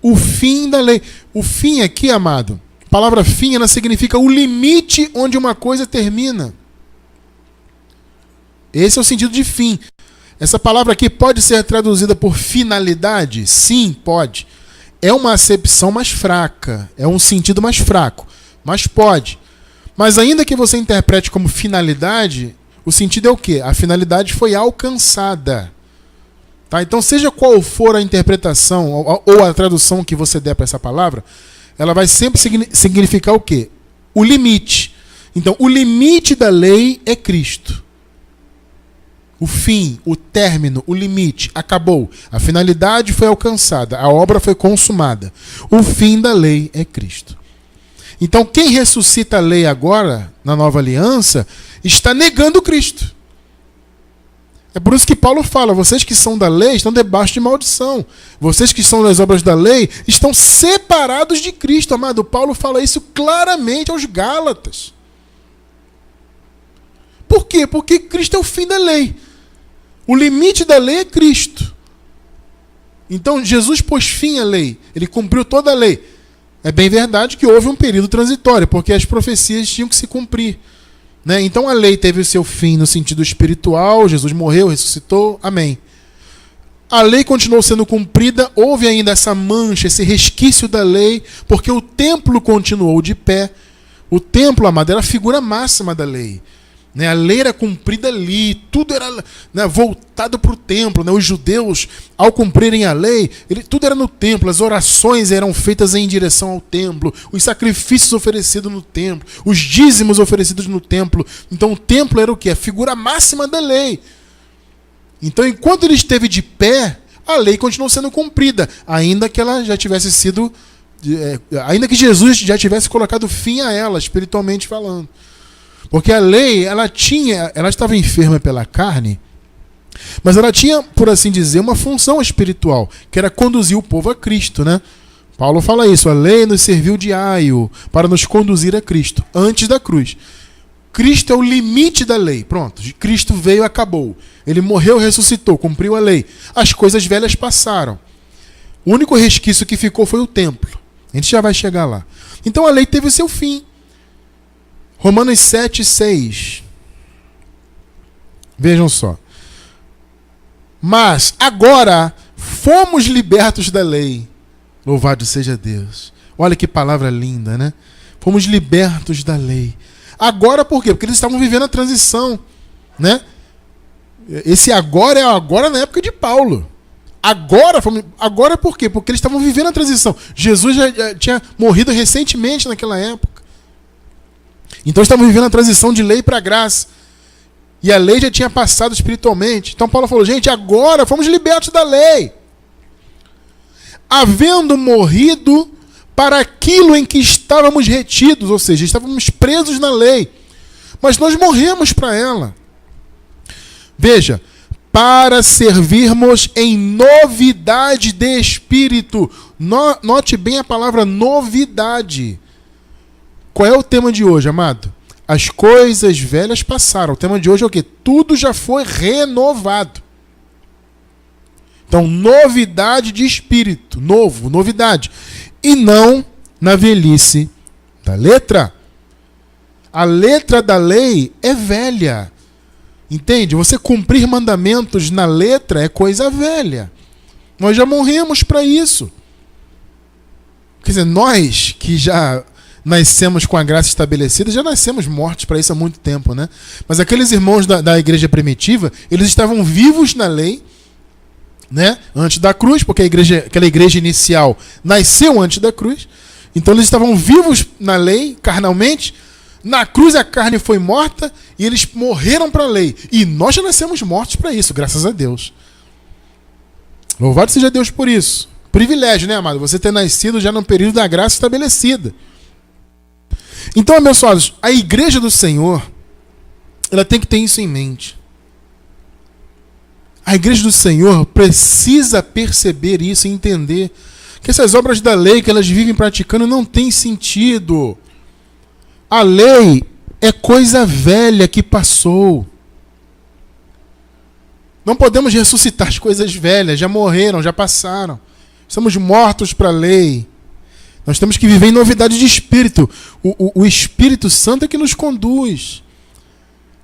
O fim da lei. O fim aqui, amado, a palavra fim, ela significa o limite onde uma coisa termina. Esse é o sentido de fim. Essa palavra aqui pode ser traduzida por finalidade? Sim, pode. É uma acepção mais fraca, é um sentido mais fraco, mas pode. Mas ainda que você interprete como finalidade, o sentido é o quê? A finalidade foi alcançada. Tá? Então, seja qual for a interpretação ou a tradução que você der para essa palavra, ela vai sempre significar o quê? O limite. Então, o limite da lei é Cristo. O fim, o término, o limite, acabou. A finalidade foi alcançada, a obra foi consumada. O fim da lei é Cristo. Então, quem ressuscita a lei agora, na nova aliança, está negando Cristo. É por isso que Paulo fala, vocês que são da lei estão debaixo de maldição. Vocês que são das obras da lei estão separados de Cristo, amado. Paulo fala isso claramente aos Gálatas. Por quê? Porque Cristo é o fim da lei. O limite da lei é Cristo. Então Jesus pôs fim à lei. Ele cumpriu toda a lei. É bem verdade que houve um período transitório, porque as profecias tinham que se cumprir. Né? Então a lei teve o seu fim no sentido espiritual, Jesus morreu, ressuscitou, amém. A lei continuou sendo cumprida, houve ainda essa mancha, esse resquício da lei, porque o templo continuou de pé. O templo, amado, era a figura máxima da lei. Né? A lei era cumprida ali, tudo era, né, voltado para o templo. Né? Os judeus, ao cumprirem a lei, tudo era no templo, as orações eram feitas em direção ao templo, os sacrifícios oferecidos no templo, os dízimos oferecidos no templo. Então o templo era o quê? A figura máxima da lei. Então, enquanto ele esteve de pé, a lei continuou sendo cumprida, ainda que ela já tivesse sido, ainda que Jesus já tivesse colocado fim a ela, espiritualmente falando. Porque a lei, ela estava enferma pela carne, mas ela tinha, por assim dizer, uma função espiritual, que era conduzir o povo a Cristo, né? Paulo fala isso, a lei nos serviu de aio para nos conduzir a Cristo, antes da cruz. Cristo é o limite da lei, pronto, Cristo veio e acabou. Ele morreu, ressuscitou, cumpriu a lei. As coisas velhas passaram. O único resquício que ficou foi o templo. A gente já vai chegar lá. Então a lei teve o seu fim. Romanos 7:6. Vejam só. Mas agora fomos libertos da lei. Louvado seja Deus. Olha que palavra linda, né? Fomos libertos da lei. Agora por quê? Porque eles estavam vivendo a transição, né? Esse agora é agora na época de Paulo. Agora por quê? Porque eles estavam vivendo a transição. Jesus já tinha morrido recentemente naquela época. Então estavam vivendo a transição de lei para graça. E a lei já tinha passado espiritualmente. Então Paulo falou, gente, agora fomos libertos da lei. Havendo morrido para aquilo em que estávamos retidos, ou seja, estávamos presos na lei. Mas nós morremos para ela. Veja, para servirmos em novidade de espírito. Note bem a palavra novidade. Qual é o tema de hoje, amado? As coisas velhas passaram. O tema de hoje é o quê? Tudo já foi renovado. Então, novidade de espírito. Novo, novidade. E não na velhice da letra. A letra da lei é velha. Entende? Você cumprir mandamentos na letra é coisa velha. Nós já morremos para isso. Quer dizer, nós que já nascemos com a graça estabelecida, já nascemos mortos para isso há muito tempo, né? Mas aqueles irmãos da igreja primitiva, eles estavam vivos na lei, né? Antes da cruz, porque aquela igreja inicial nasceu antes da cruz. Então eles estavam vivos na lei, carnalmente. Na cruz a carne foi morta e eles morreram para a lei. E nós já nascemos mortos para isso, graças a Deus. Louvado seja Deus por isso. Privilégio, né, amado? Você ter nascido já no período da graça estabelecida. Então, abençoados, a igreja do Senhor, ela tem que ter isso em mente. A igreja do Senhor precisa perceber isso e entender que essas obras da lei que elas vivem praticando não têm sentido. A lei é coisa velha que passou. Não podemos ressuscitar as coisas velhas, já morreram, já passaram. Estamos mortos para a lei. Nós temos que viver em novidade de espírito. O Espírito Santo é que nos conduz.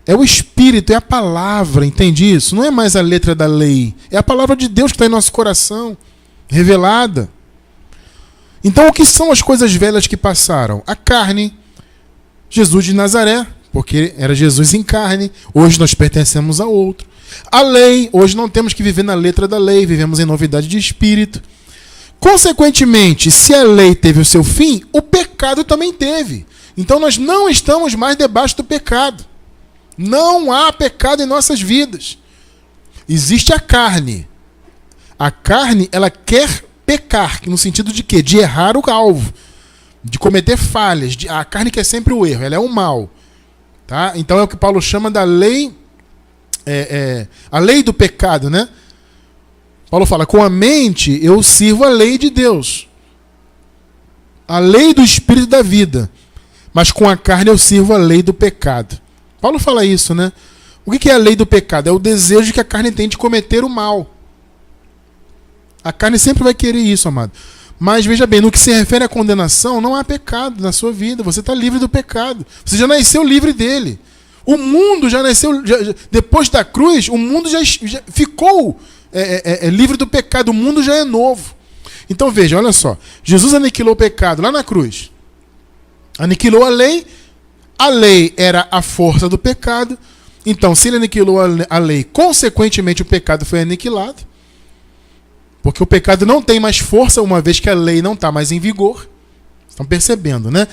É o Espírito, é a palavra, entende isso? Não é mais a letra da lei. É a palavra de Deus que está em nosso coração, revelada. Então, o que são as coisas velhas que passaram? A carne, Jesus de Nazaré, porque era Jesus em carne. Hoje nós pertencemos a outro. A lei, hoje não temos que viver na letra da lei, vivemos em novidade de espírito. Consequentemente, se a lei teve o seu fim, o pecado também teve. Então nós não estamos mais debaixo do pecado. Não há pecado em nossas vidas. Existe a carne. A carne, ela quer pecar, no sentido de quê? De errar o alvo, de cometer falhas. A carne quer sempre o erro, ela é o mal. Tá? Então é o que Paulo chama da lei, a lei do pecado, né? Paulo fala, com a mente eu sirvo a lei de Deus, a lei do Espírito da vida, mas com a carne eu sirvo a lei do pecado. Paulo fala isso, né? O que é a lei do pecado? É o desejo que a carne tem de cometer o mal. A carne sempre vai querer isso, amado. Mas veja bem, no que se refere à condenação, não há pecado na sua vida. Você está livre do pecado. Você já nasceu livre dele. O mundo já nasceu, depois da cruz, o mundo já ficou livre do pecado. O mundo já é novo. Então veja, olha só. Jesus aniquilou o pecado lá na cruz. Aniquilou a lei. A lei era a força do pecado. Então, se ele aniquilou a lei, consequentemente o pecado foi aniquilado. Porque o pecado não tem mais força, uma vez que a lei não está mais em vigor. Estão percebendo, né?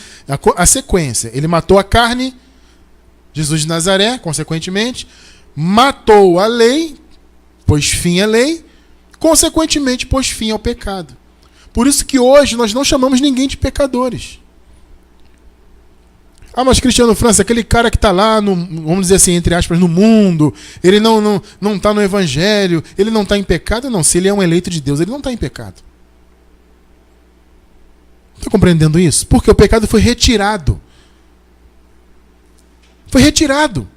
A sequência. Ele matou a carne, Jesus de Nazaré, consequentemente. Matou a lei, pôs fim à lei. Consequentemente, pôs fim ao pecado. Por isso que hoje nós não chamamos ninguém de pecadores. Ah, mas Cristiano França, aquele cara que está lá, vamos dizer assim, entre aspas, no mundo, ele não está no evangelho, ele não está em pecado. Não, se ele é um eleito de Deus, ele não está em pecado. Está compreendendo isso? Porque o pecado foi retirado. Foi retirado.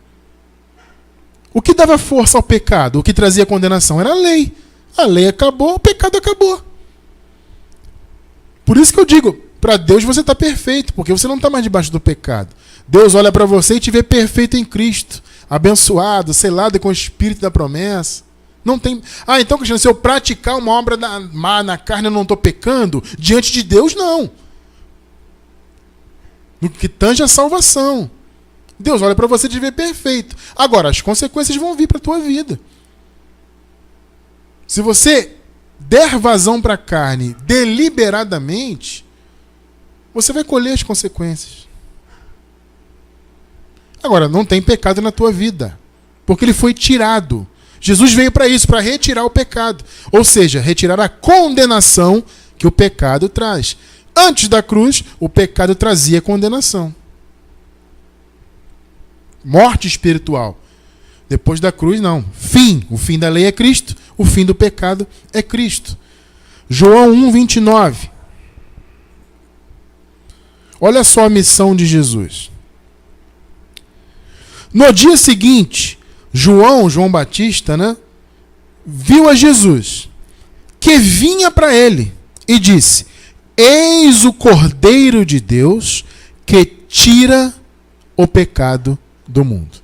O que dava força ao pecado, o que trazia condenação, era a lei. A lei acabou, o pecado acabou. Por isso que eu digo, para Deus você está perfeito, porque você não está mais debaixo do pecado. Deus olha para você e te vê perfeito em Cristo, abençoado, selado com o Espírito da promessa. Não tem. Ah, então, Cristiano, se eu praticar uma obra má na carne, eu não estou pecando? Diante de Deus, não. No que tange a salvação. Deus olha para você e te vê perfeito. Agora, as consequências vão vir para a tua vida. Se você der vazão para a carne deliberadamente, você vai colher as consequências. Agora, não tem pecado na tua vida, porque ele foi tirado. Jesus veio para isso, para retirar o pecado. Ou seja, retirar a condenação que o pecado traz. Antes da cruz, o pecado trazia condenação. Morte espiritual. Depois da cruz, não. Fim. O fim da lei é Cristo, o fim do pecado é Cristo. João 1:29. Olha só a missão de Jesus. No dia seguinte, João Batista, né, viu a Jesus, que vinha para ele, e disse: Eis o Cordeiro de Deus que tira o pecado do mundo.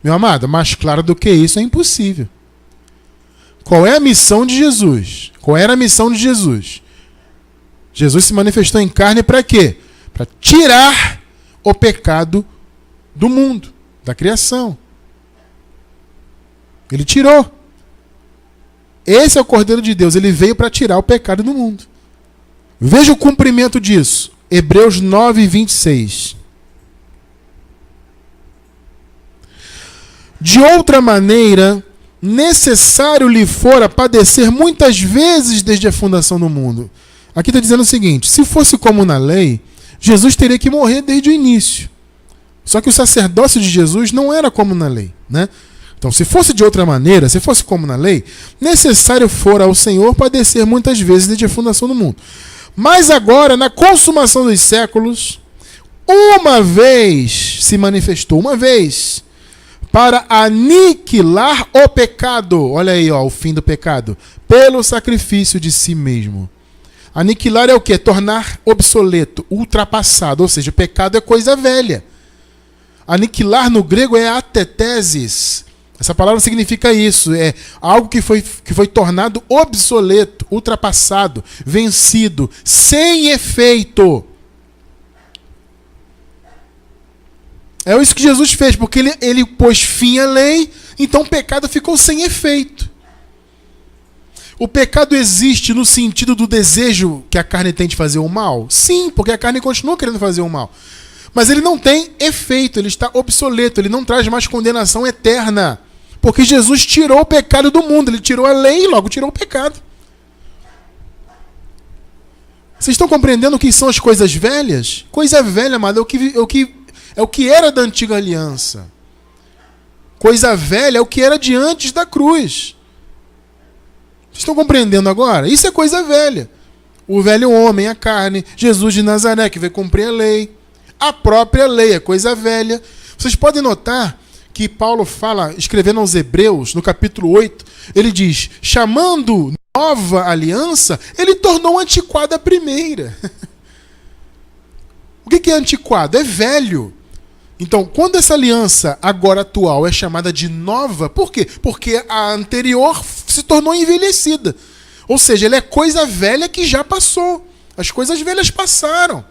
Meu amado, mais claro do que isso é impossível. Qual é a missão de Jesus? Qual era a missão de Jesus? Jesus se manifestou em carne para quê? Para tirar o pecado do mundo, da criação. Ele tirou. Esse é o Cordeiro de Deus. Ele veio para tirar o pecado do mundo. Veja o cumprimento disso. Hebreus 9:26. De outra maneira, necessário lhe fora padecer muitas vezes desde a fundação do mundo. Aqui está dizendo o seguinte: se fosse como na lei, Jesus teria que morrer desde o início. Só que o sacerdócio de Jesus não era como na lei, né? Então, se fosse de outra maneira, se fosse como na lei, necessário fora ao Senhor padecer muitas vezes desde a fundação do mundo. Mas agora, na consumação dos séculos, uma vez se manifestou, uma vez, para aniquilar o pecado. Olha aí, ó, o fim do pecado. Pelo sacrifício de si mesmo. Aniquilar é o quê? Tornar obsoleto, ultrapassado. Ou seja, o pecado é coisa velha. Aniquilar no grego é atetesis. Essa palavra significa isso. É algo que foi tornado obsoleto, ultrapassado, vencido, sem efeito. É isso que Jesus fez, porque ele pôs fim à lei, então o pecado ficou sem efeito. O pecado existe no sentido do desejo que a carne tem de fazer o mal? Sim, porque a carne continua querendo fazer o mal. Mas ele não tem efeito, ele está obsoleto, ele não traz mais condenação eterna. Porque Jesus tirou o pecado do mundo, ele tirou a lei e logo tirou o pecado. Vocês estão compreendendo o que são as coisas velhas? Coisa velha, amado, é o que era da antiga aliança. Coisa velha é o que era de antes da cruz. Vocês estão compreendendo agora? Isso é coisa velha. O velho homem, a carne, Jesus de Nazaré, que veio cumprir a lei. A própria lei é coisa velha. Vocês podem notar que Paulo fala, escrevendo aos Hebreus, no capítulo 8, ele diz, chamando nova aliança, ele tornou antiquada a primeira. O que é antiquado? É velho. Então, quando essa aliança agora atual é chamada de nova, por quê? Porque a anterior se tornou envelhecida. Ou seja, ela é coisa velha que já passou. As coisas velhas passaram.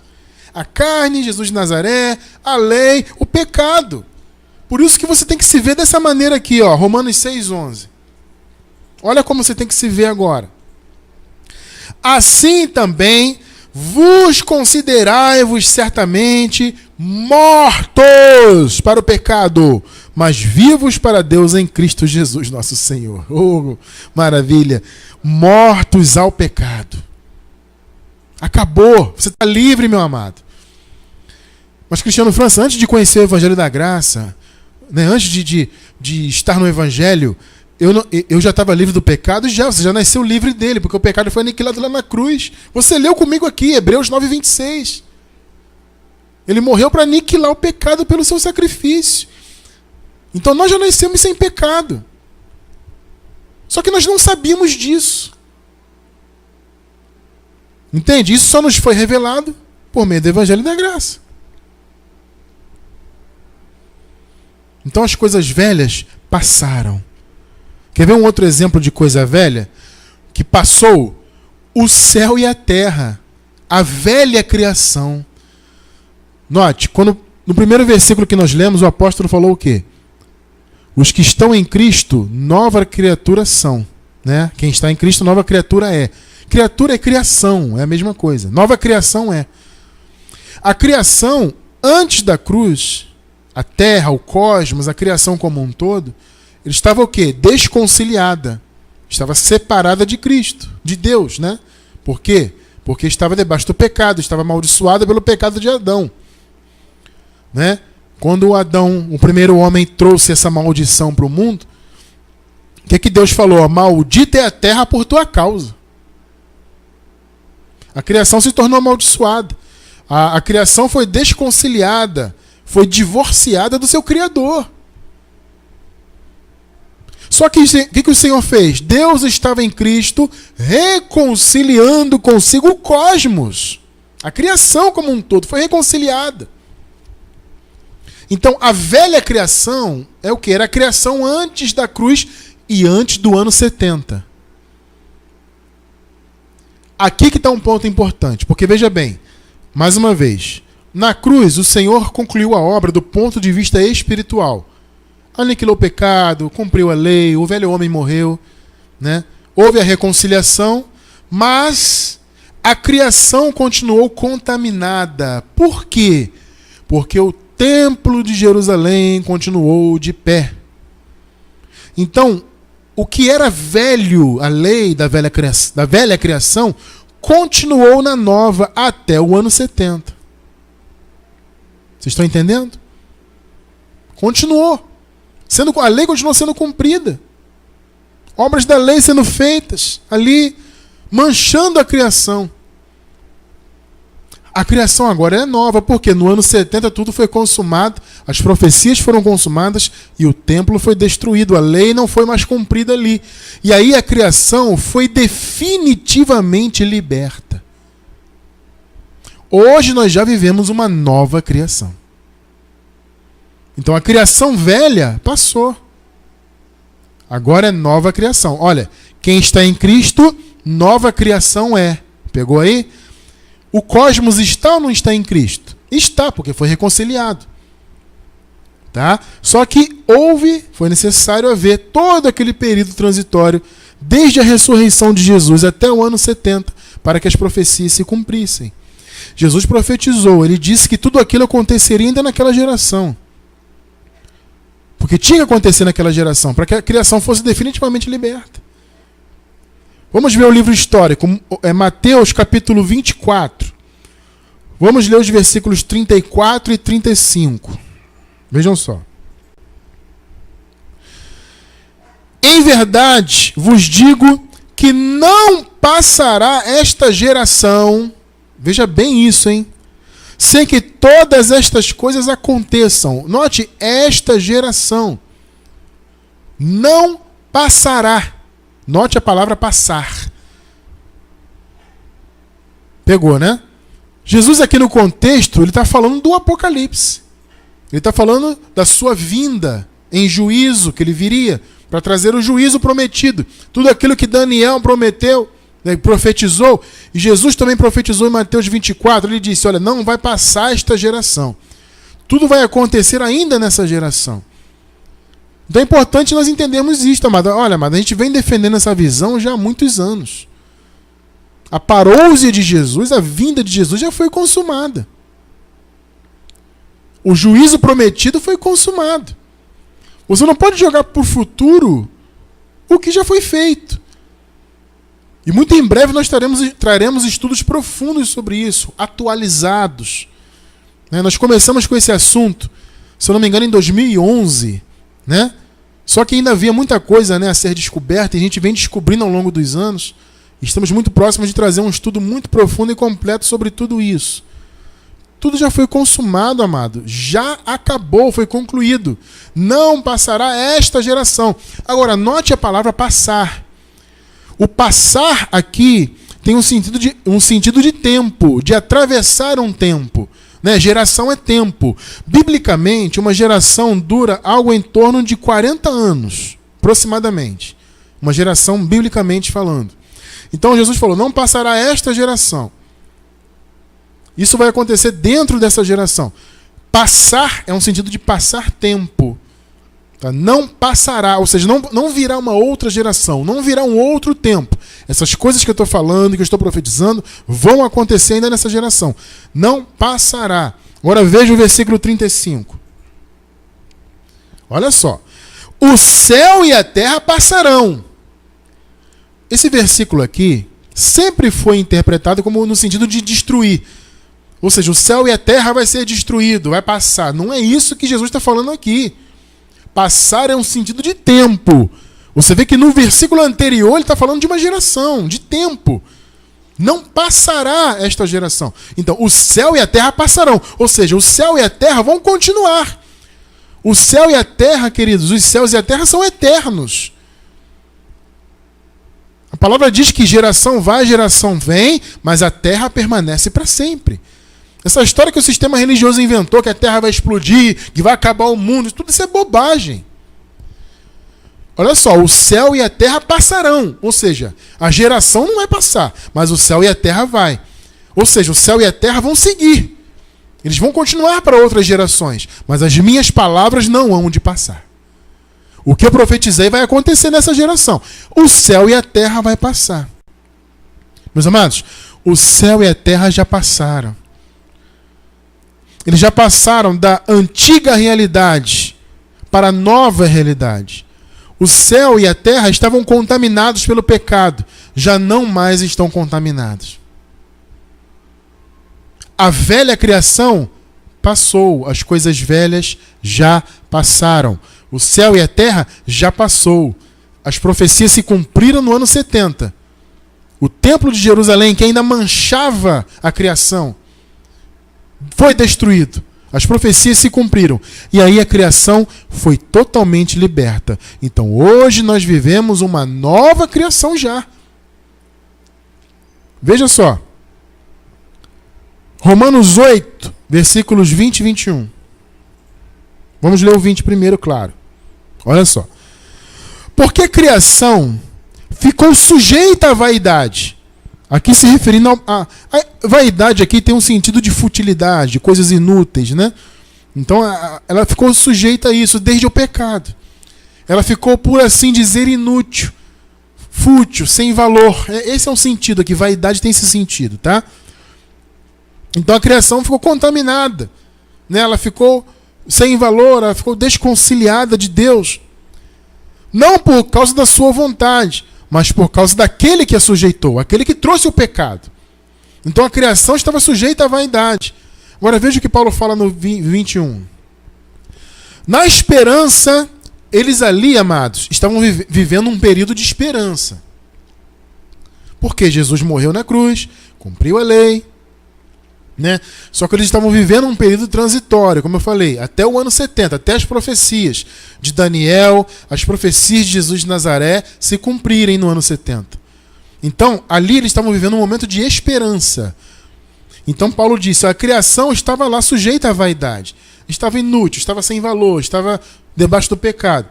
A carne, Jesus de Nazaré, a lei, o pecado. Por isso que você tem que se ver dessa maneira aqui, ó, Romanos 6,11. Olha como você tem que se ver agora. Assim também vos considerai-vos certamente mortos para o pecado, mas vivos para Deus em Cristo Jesus nosso Senhor. Oh, maravilha! Mortos ao pecado. Acabou. Você está livre, meu amado. Mas Cristiano França, antes de conhecer o Evangelho da Graça, né, antes de estar no Evangelho, eu já estava livre do pecado, você já nasceu livre dele, porque o pecado foi aniquilado lá na cruz. Você leu comigo aqui, Hebreus 9:26. Ele morreu para aniquilar o pecado pelo seu sacrifício. Então nós já nascemos sem pecado. Só que nós não sabíamos disso. Entende? Isso só nos foi revelado por meio do Evangelho da Graça. Então as coisas velhas passaram. Quer ver um outro exemplo de coisa velha? Que passou o céu e a terra, a velha criação. Note, no primeiro versículo que nós lemos, o apóstolo falou o quê? Os que estão em Cristo, nova criatura são. Né? Quem está em Cristo, nova criatura é. Criatura é criação, é a mesma coisa. Nova criação é. A criação, antes da cruz, a terra, o cosmos, a criação como um todo, ele estava o quê? Desconciliada. Estava separada de Cristo, de Deus, né? Por quê? Porque estava debaixo do pecado, estava amaldiçoada pelo pecado de Adão. Né? Quando Adão, o primeiro homem, trouxe essa maldição para o mundo, o que Deus falou? Maldita é a terra por tua causa. A criação se tornou amaldiçoada. A criação foi desconciliada, foi divorciada do seu Criador. Só que o que o Senhor fez? Deus estava em Cristo reconciliando consigo o cosmos. A criação como um todo foi reconciliada. Então, a velha criação é o que? Era a criação antes da cruz e antes do ano 70. Aqui que está um ponto importante, porque veja bem, mais uma vez, na cruz o Senhor concluiu a obra do ponto de vista espiritual. Aniquilou o pecado, cumpriu a lei, o velho homem morreu, né? Houve a reconciliação, mas a criação continuou contaminada. Por quê? Porque o templo de Jerusalém continuou de pé. Então, o que era velho, a lei da velha criação, continuou na nova até o ano 70. Vocês estão entendendo? Continuou. A lei continuou sendo cumprida. Obras da lei sendo feitas ali, manchando a criação. A criação agora é nova, porque no ano 70 tudo foi consumado, as profecias foram consumadas e o templo foi destruído, a lei não foi mais cumprida ali. E aí a criação foi definitivamente liberta. Hoje nós já vivemos uma nova criação. Então a criação velha passou. Agora é nova criação. Olha, quem está em Cristo, nova criação é. Pegou aí? O cosmos está ou não está em Cristo? Está, porque foi reconciliado. Tá? Só que foi necessário haver todo aquele período transitório, desde a ressurreição de Jesus até o ano 70, para que as profecias se cumprissem. Jesus profetizou, ele disse que tudo aquilo aconteceria ainda naquela geração. Porque tinha que acontecer naquela geração, para que a criação fosse definitivamente liberta. Vamos ver o livro histórico, Mateus capítulo 24. Vamos ler os versículos 34 e 35. Vejam só. Em verdade vos digo que não passará esta geração, veja bem isso, hein? Sem que todas estas coisas aconteçam. Note, esta geração não passará. Note a palavra passar. Pegou, né? Jesus aqui no contexto, ele está falando do Apocalipse. Ele está falando da sua vinda em juízo, que ele viria para trazer o juízo prometido. Tudo aquilo que Daniel prometeu, né, profetizou, e Jesus também profetizou em Mateus 24, ele disse, olha, não vai passar esta geração. Tudo vai acontecer ainda nessa geração. Então é importante nós entendermos isso, amado. Olha, amado, a gente vem defendendo essa visão já há muitos anos. A parousia de Jesus, a vinda de Jesus já foi consumada. O juízo prometido foi consumado. Você não pode jogar para o futuro o que já foi feito. E muito em breve nós traremos estudos profundos sobre isso, atualizados. Nós começamos com esse assunto, se eu não me engano, em 2011, né? Só que ainda havia muita coisa, né, a ser descoberta, e a gente vem descobrindo ao longo dos anos. Estamos muito próximos de trazer um estudo muito profundo e completo sobre tudo isso. Tudo já foi consumado, amado. Já acabou, foi concluído. Não passará esta geração. Agora, note a palavra passar. O passar aqui tem um sentido de tempo, de atravessar um tempo. Né? Geração é tempo. Biblicamente, uma geração dura algo em torno de 40 anos, aproximadamente. Uma geração, biblicamente falando. Então Jesus falou, não passará esta geração. Isso vai acontecer dentro dessa geração. Passar é um sentido de passar tempo. Tá? Não passará, ou seja, não virá uma outra geração, não virá um outro tempo. Essas coisas que eu estou falando, que eu estou profetizando, vão acontecer ainda nessa geração. Não passará. Agora veja o versículo 35. Olha só. O céu e a terra passarão. Esse versículo aqui sempre foi interpretado como no sentido de destruir. Ou seja, o céu e a terra vai ser destruído, vai passar. Não é isso que Jesus está falando aqui. Passar é um sentido de tempo. Você vê que no versículo anterior ele está falando de uma geração, de tempo. Não passará esta geração. Então, o céu e a terra passarão. Ou seja, o céu e a terra vão continuar. O céu e a terra, queridos, os céus e a terra são eternos. A palavra diz que geração vai, geração vem, mas a terra permanece para sempre. Essa história que o sistema religioso inventou, que a terra vai explodir, que vai acabar o mundo, tudo isso é bobagem. Olha só, o céu e a terra passarão. Ou seja, a geração não vai passar, mas o céu e a terra vai. Ou seja, o céu e a terra vão seguir. Eles vão continuar para outras gerações, mas as minhas palavras não hão de passar. O que eu profetizei vai acontecer nessa geração. O céu e a terra vai passar. Meus amados, o céu e a terra já passaram. Eles já passaram da antiga realidade para a nova realidade. O céu e a terra estavam contaminados pelo pecado, já não mais estão contaminados. A velha criação passou, as coisas velhas já passaram. O céu e a terra já passou. As profecias se cumpriram no ano 70. O templo de Jerusalém, que ainda manchava a criação, foi destruído. As profecias se cumpriram. E aí a criação foi totalmente liberta. Então hoje nós vivemos uma nova criação já. Veja só. Romanos 8, versículos 20 e 21. Vamos ler o 20 primeiro, claro. Olha só. Porque a criação ficou sujeita à vaidade. Aqui se referindo a vaidade aqui tem um sentido de futilidade, de coisas inúteis, né? Então ela ficou sujeita a isso desde o pecado. Ela ficou, por assim dizer, inútil, fútil, sem valor. Esse é um sentido aqui, vaidade tem esse sentido, tá? Então a criação ficou contaminada, né? Ela ficou sem valor, ela ficou desconciliada de Deus. Não por causa da sua vontade, mas por causa daquele que a sujeitou, aquele que trouxe o pecado. Então a criação estava sujeita à vaidade. Agora veja o que Paulo fala no 21. Na esperança, eles ali, amados, estavam vivendo um período de esperança. Porque Jesus morreu na cruz, cumpriu a lei, né? Só que eles estavam vivendo um período transitório, como eu falei, até o ano 70, até as profecias de Daniel, as profecias de Jesus de Nazaré se cumprirem no ano 70. Então, ali eles estavam vivendo um momento de esperança. Então Paulo disse, a criação estava lá sujeita à vaidade, estava inútil, estava sem valor, estava debaixo do pecado.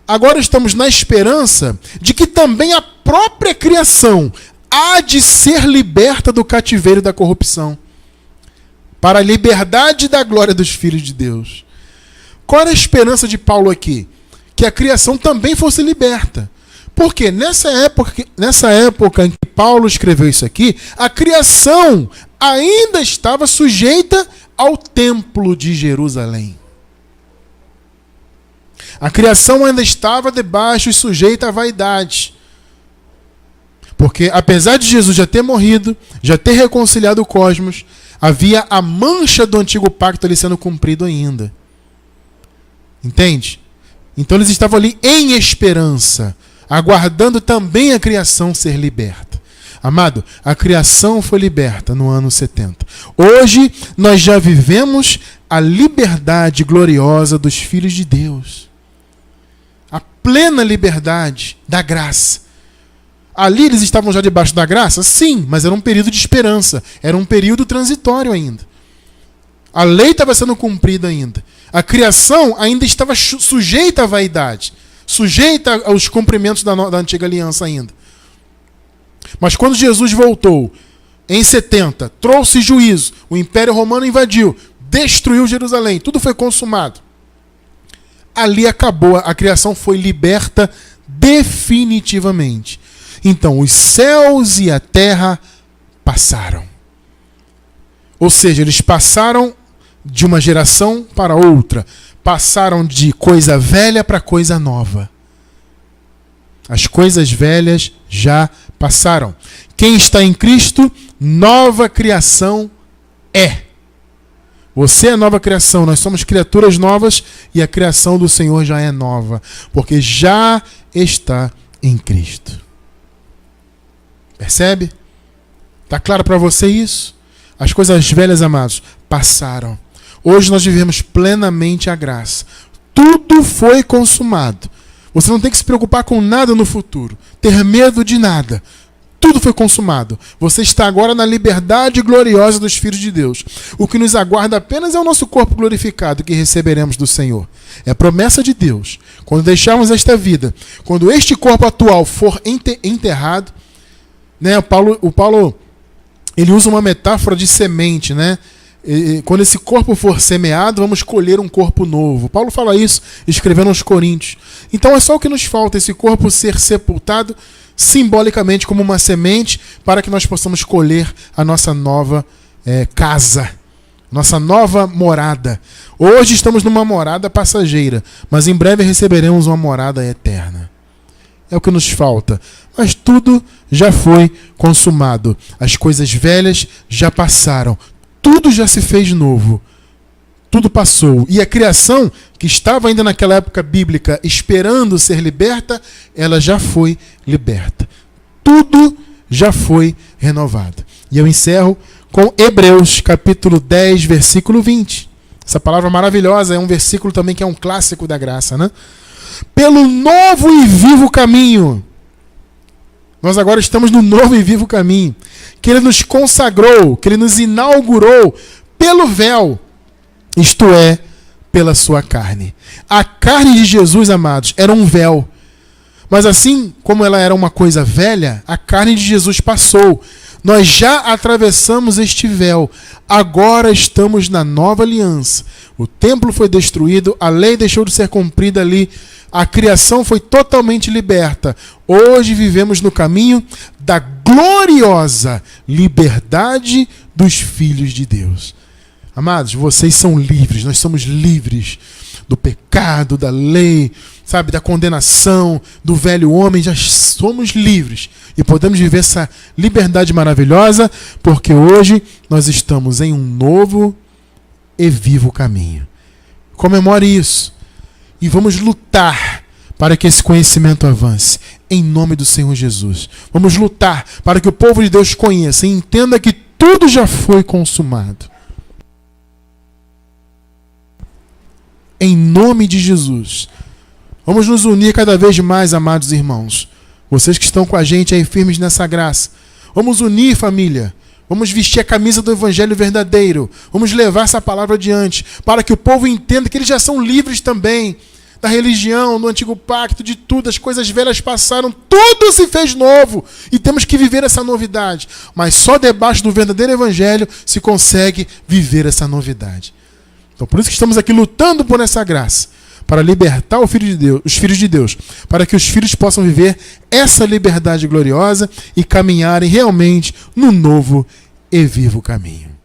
Agora estamos na esperança de que também a própria criação há de ser liberta do cativeiro da corrupção, para a liberdade da glória dos filhos de Deus. Qual era a esperança de Paulo aqui? Que a criação também fosse liberta. Porque nessa época em que Paulo escreveu isso aqui, a criação ainda estava sujeita ao templo de Jerusalém. A criação ainda estava debaixo e sujeita à vaidade. Porque apesar de Jesus já ter morrido, já ter reconciliado o cosmos, havia a mancha do antigo pacto ali sendo cumprido ainda. Entende? Então eles estavam ali em esperança, aguardando também a criação ser liberta. Amado, a criação foi liberta no ano 70. Hoje nós já vivemos a liberdade gloriosa dos filhos de Deus. A plena liberdade da graça. Ali eles estavam já debaixo da graça? Sim, mas era um período de esperança. Era um período transitório ainda. A lei estava sendo cumprida ainda. A criação ainda estava sujeita à vaidade. Sujeita aos cumprimentos da antiga aliança ainda. Mas quando Jesus voltou, em 70, trouxe juízo, o Império Romano invadiu, destruiu Jerusalém, tudo foi consumado. Ali acabou, a criação foi liberta definitivamente. Então, os céus e a terra passaram. Ou seja, eles passaram de uma geração para outra. Passaram de coisa velha para coisa nova. As coisas velhas já passaram. Quem está em Cristo, nova criação é. Você é nova criação, nós somos criaturas novas e a criação do Senhor já é nova, porque já está em Cristo. Percebe? Está claro para você isso? As coisas velhas, amados, passaram. Hoje nós vivemos plenamente a graça. Tudo foi consumado. Você não tem que se preocupar com nada no futuro, ter medo de nada. Tudo foi consumado. Você está agora na liberdade gloriosa dos filhos de Deus. O que nos aguarda apenas é o nosso corpo glorificado que receberemos do Senhor. É a promessa de Deus. Quando deixarmos esta vida, quando este corpo atual for enterrado, né, o Paulo ele usa uma metáfora de semente, né? Quando esse corpo for semeado, vamos colher um corpo novo. Paulo fala isso escrevendo aos Coríntios. Então é só o que nos falta, esse corpo ser sepultado simbolicamente como uma semente para que nós possamos colher a nossa nova casa, nossa nova morada. Hoje estamos numa morada passageira, mas em breve receberemos uma morada eterna. É o que nos falta. Mas tudo já foi consumado. As coisas velhas já passaram. Tudo já se fez novo. Tudo passou. E a criação, que estava ainda naquela época bíblica esperando ser liberta, ela já foi liberta. Tudo já foi renovado. E eu encerro com Hebreus, capítulo 10, versículo 20. Essa palavra maravilhosa é um versículo também que é um clássico da graça, né? Pelo novo e vivo caminho. Nós agora estamos no novo e vivo caminho. Que Ele nos consagrou, que Ele nos inaugurou pelo véu, isto é, pela sua carne. A carne de Jesus, amados, era um véu. Mas assim como ela era uma coisa velha, a carne de Jesus passou. Nós já atravessamos este véu. Agora estamos na nova aliança. O templo foi destruído, a lei deixou de ser cumprida ali, a criação foi totalmente liberta. Hoje vivemos no caminho da gloriosa liberdade dos filhos de Deus. Amados, vocês são livres, nós somos livres do pecado, da lei, sabe, da condenação, do velho homem, já somos livres. E podemos viver essa liberdade maravilhosa, porque hoje nós estamos em um novo e vivo caminho. Comemore isso. E vamos lutar para que esse conhecimento avance. Em nome do Senhor Jesus. Vamos lutar para que o povo de Deus conheça e entenda que tudo já foi consumado. Em nome de Jesus. Vamos nos unir cada vez mais, amados irmãos. Vocês que estão com a gente aí firmes nessa graça. Vamos unir, família. Vamos vestir a camisa do Evangelho verdadeiro. Vamos levar essa palavra adiante, para que o povo entenda que eles já são livres também da religião, do antigo pacto, de tudo. As coisas velhas passaram, tudo se fez novo. E temos que viver essa novidade. Mas só debaixo do verdadeiro Evangelho se consegue viver essa novidade. Então por isso que estamos aqui lutando por essa graça, para libertar o filho de Deus, os filhos de Deus, para que os filhos possam viver essa liberdade gloriosa e caminharem realmente no novo e vivo caminho.